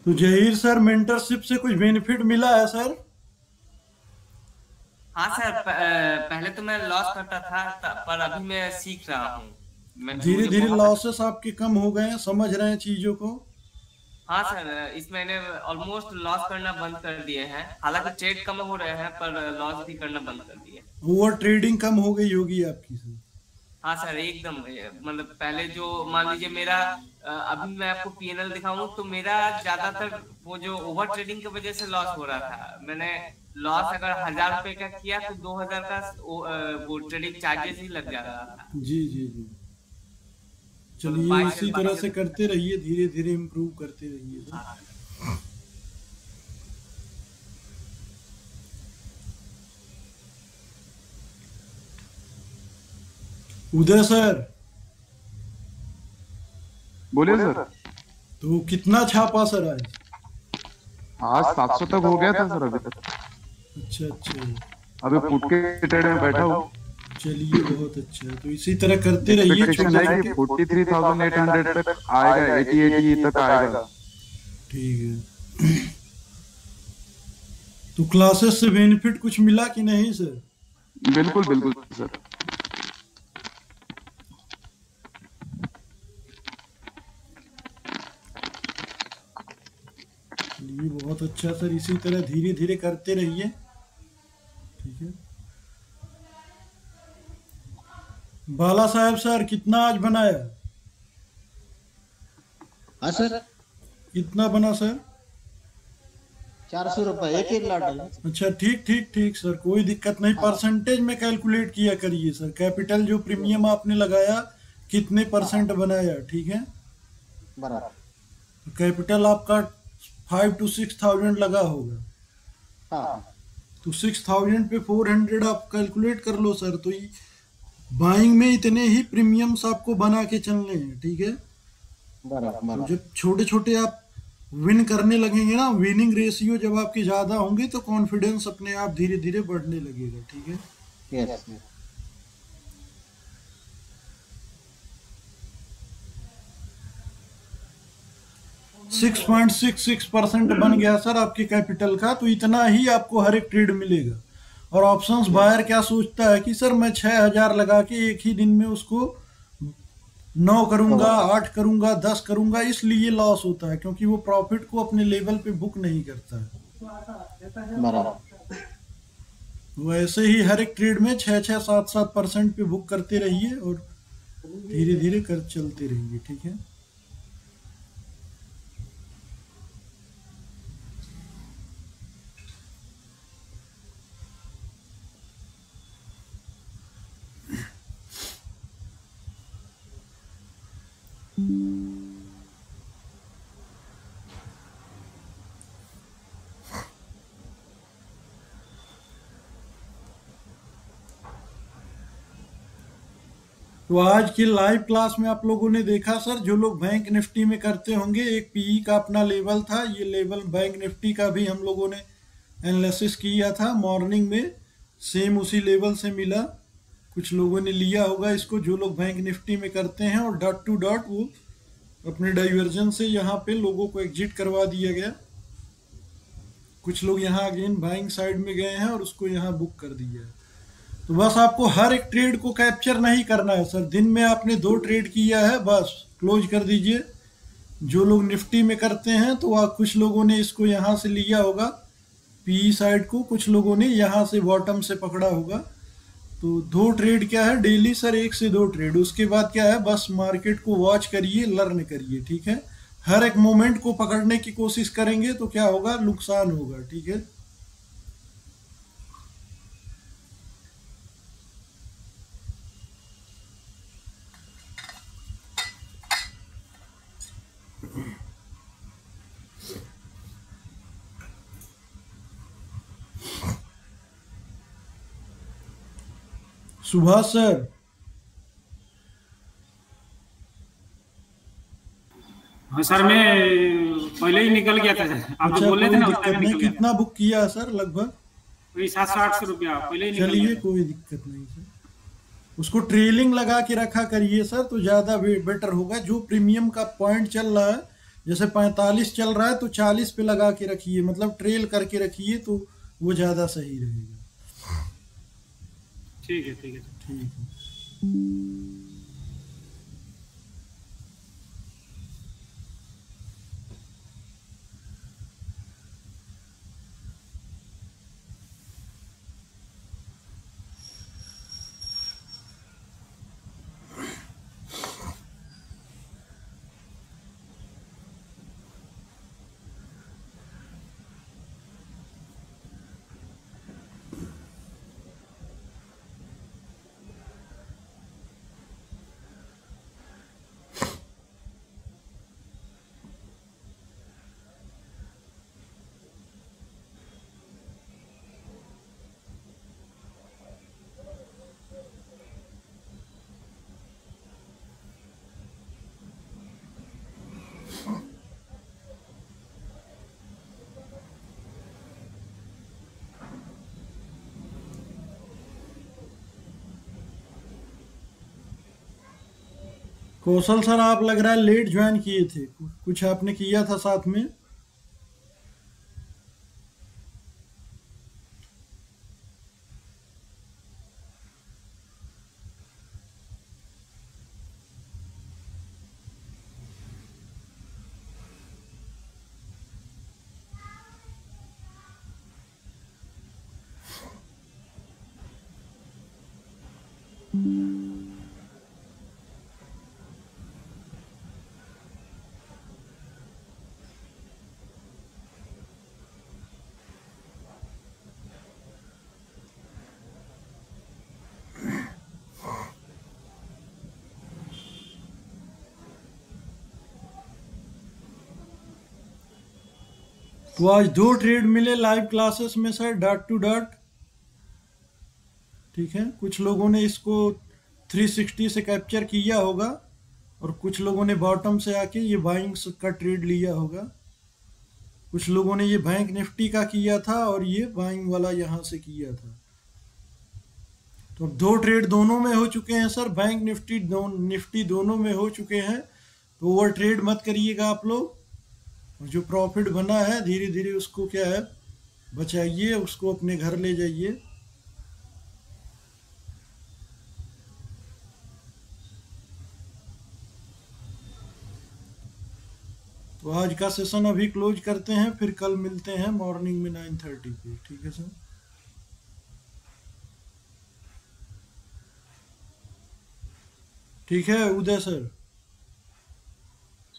तो जहीर सर, मेंटरशिप से कुछ बेनिफिट मिला है सर? हाँ सर, पहले तो मैं लॉस करता था, पर अभी मैं सीख रहा हूँ। धीरे धीरे लॉसेस आपके कम हो गए हैं, समझ रहे हैं चीजों को? हाँ सर, इस महीने ऑलमोस्ट लॉस करना बंद कर दिए हैं। हालांकि ट्रेड कम हो रहे हैं, पर लॉस भी करना बंद कर दिए। ओवर ट्रेडिंग कम हो गई होगी आपकी सर? हाँ सर, एकदम। मतलब पहले जो मान लीजिए मेरा, अभी मैं आपको पीएनएल दिखाऊं तो मेरा ज्यादातर वो जो ओवर ट्रेडिंग की वजह से लॉस हो रहा था। मैंने लॉस अगर 1000 रुपए का किया तो 2000 का वो ट्रेडिंग चार्जेस ही लग जा रहा था। जी जी जी। चलिए इसी तरह से करते रहिए, धीरे धीरे इम्प्रूव करते रहिए। हाँ। उदय सर, बोलिए सर। तो कितना छापा सर आज? आज 700 तक हो गया था सर अभी तक। अच्छा अच्छा, अभी पुट के ट्रेड में बैठा हूँ। चलिए बहुत अच्छा, तो इसी तरह करते रहिए। 43,800 तक आएगा, 80 तक आएगा। ठीक है। तो क्लासेस से बेनिफिट कुछ मिला कि नहीं सर? बिल्कुल बिल्कुल सर। ये बहुत अच्छा सर, इसी तरह धीरे धीरे करते रहिए। ठीक है। बाला साहब सर, कितना आज बनाया? हाँ सर, कितना बना सर? 400 रुपए एक एक लॉट डाला। अच्छा, ठीक ठीक ठीक सर, कोई दिक्कत नहीं। परसेंटेज में कैलकुलेट किया करिए सर। कैपिटल जो प्रीमियम आपने लगाया कितने परसेंट बनाया, ठीक है? बराबर। कैपिटल आपका 5 to 6,000 लगा होगा। हाँ, तो 6,000 पे 400 आप कैलकुलेट कर लो सर। तो बाइंग में इतने ही प्रीमियम्स आपको बना के चलने हैं, ठीक है? बराबर तो बराबर। जब छोटे छोटे आप विन करने लगेंगे ना, विनिंग रेशियो जब आपके ज़्यादा होंगे तो कॉन्फिडेंस अपने आप धीरे धीरे बढ़ने लगेगा। ठीक है, यस। 6.66% बन गया सर आपके कैपिटल का, तो इतना ही आपको हर एक ट्रेड मिलेगा। और ऑप्शंस बायर क्या सोचता है कि सर मैं 6,000 लगा के एक ही दिन में उसको 9 करूंगा, 8 करूंगा, 10 करूंगा, इसलिए लॉस होता है, क्योंकि वो प्रॉफिट को अपने लेवल पे बुक नहीं करता है। बराबर। वैसे ही हर एक ट्रेड में 6-6, 7-7% पे बुक करते रहिए और धीरे धीरे कर चलते रहिए। ठीक है, तो आज की लाइव क्लास में आप लोगों ने देखा सर, जो लोग बैंक निफ्टी में करते होंगे, एक पीई का अपना लेवल था, ये लेवल बैंक निफ्टी का भी हम लोगों ने एनालिसिस किया था मॉर्निंग में, सेम उसी लेवल से मिला। कुछ लोगों ने लिया होगा इसको, जो लोग बैंक निफ्टी में करते हैं, और डॉट टू डॉट वो अपने डाइवर्जन से यहाँ पे लोगों को एग्जिट करवा दिया गया। कुछ लोग यहाँ अगेन बाइंग साइड में गए हैं और उसको यहाँ बुक कर दिया है। तो बस आपको हर एक ट्रेड को कैप्चर नहीं करना है सर। दिन में आपने 2 ट्रेड किया है, बस क्लोज कर दीजिए। जो लोग निफ्टी में करते हैं तो वह कुछ लोगों ने इसको यहाँ से लिया होगा पी साइड को, कुछ लोगों ने यहाँ से बॉटम से पकड़ा होगा। तो 2 ट्रेड क्या है डेली सर, 1 से 2 ट्रेड। उसके बाद क्या है, बस मार्केट को वॉच करिए, लर्न करिए। ठीक है, हर एक मोमेंट को पकड़ने की कोशिश करेंगे तो क्या होगा, नुकसान होगा। ठीक है, सुभाष सर। हाँ सर, मैं पहले ही निकल गया था सर, आप अच्छा, जो बोल रहे थे कोई ना उस दिक्कत टाइम नहीं। निकल गया कितना बुक किया है सर लगभग? वही 700-800 रुपया पहले ही निकल चलिए, गया था। कोई दिक्कत नहीं सर। उसको ट्रेलिंग लगा के रखा करिए सर, तो ज़्यादा बेटर होगा। जो प्रीमियम का पॉइंट चल रहा है, जैसे 45 चल रहा है तो 40 पे लगा के रखिए, मतलब ट्रेल करके रखिए, तो वो ज़्यादा सही रहेगा। ठीक है, ठीक है। ठीक है, कौशल सर, आप लग रहा है लेट ज्वाइन किए थे, कुछ आपने किया था साथ में। तो आज 2 ट्रेड मिले लाइव क्लासेस में सर, डॉट टू डॉट। ठीक है, कुछ लोगों ने इसको 360 से कैप्चर किया होगा और कुछ लोगों ने बॉटम से आके ये बाइंग का ट्रेड लिया होगा, कुछ लोगों ने ये बैंक निफ्टी का किया था और ये बाइंग वाला यहाँ से किया था। तो 2 ट्रेड दोनों में हो चुके हैं सर, बैंक निफ्टी दोनों में हो चुके हैं। तो ओवर ट्रेड मत करिएगा आप लोग, और जो प्रॉफिट बना है धीरे धीरे उसको क्या है बचाइए, उसको अपने घर ले जाइए। तो आज का सेशन अभी क्लोज करते हैं, फिर कल मिलते हैं मॉर्निंग में 9:30 पे, ठीक है सर। ठीक है Uday sir,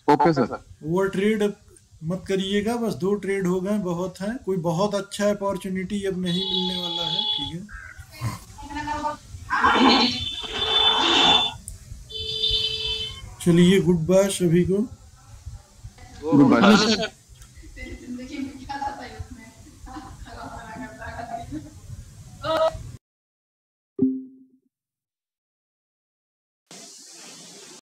okay sir. Overtrade मत करिएगा, बस 2 ट्रेड हो गए, बहुत हैं, कोई बहुत अच्छा अपॉर्चुनिटी अब नहीं मिलने वाला है, ठीक है। चलिए गुड बाय सभी को। Good bye.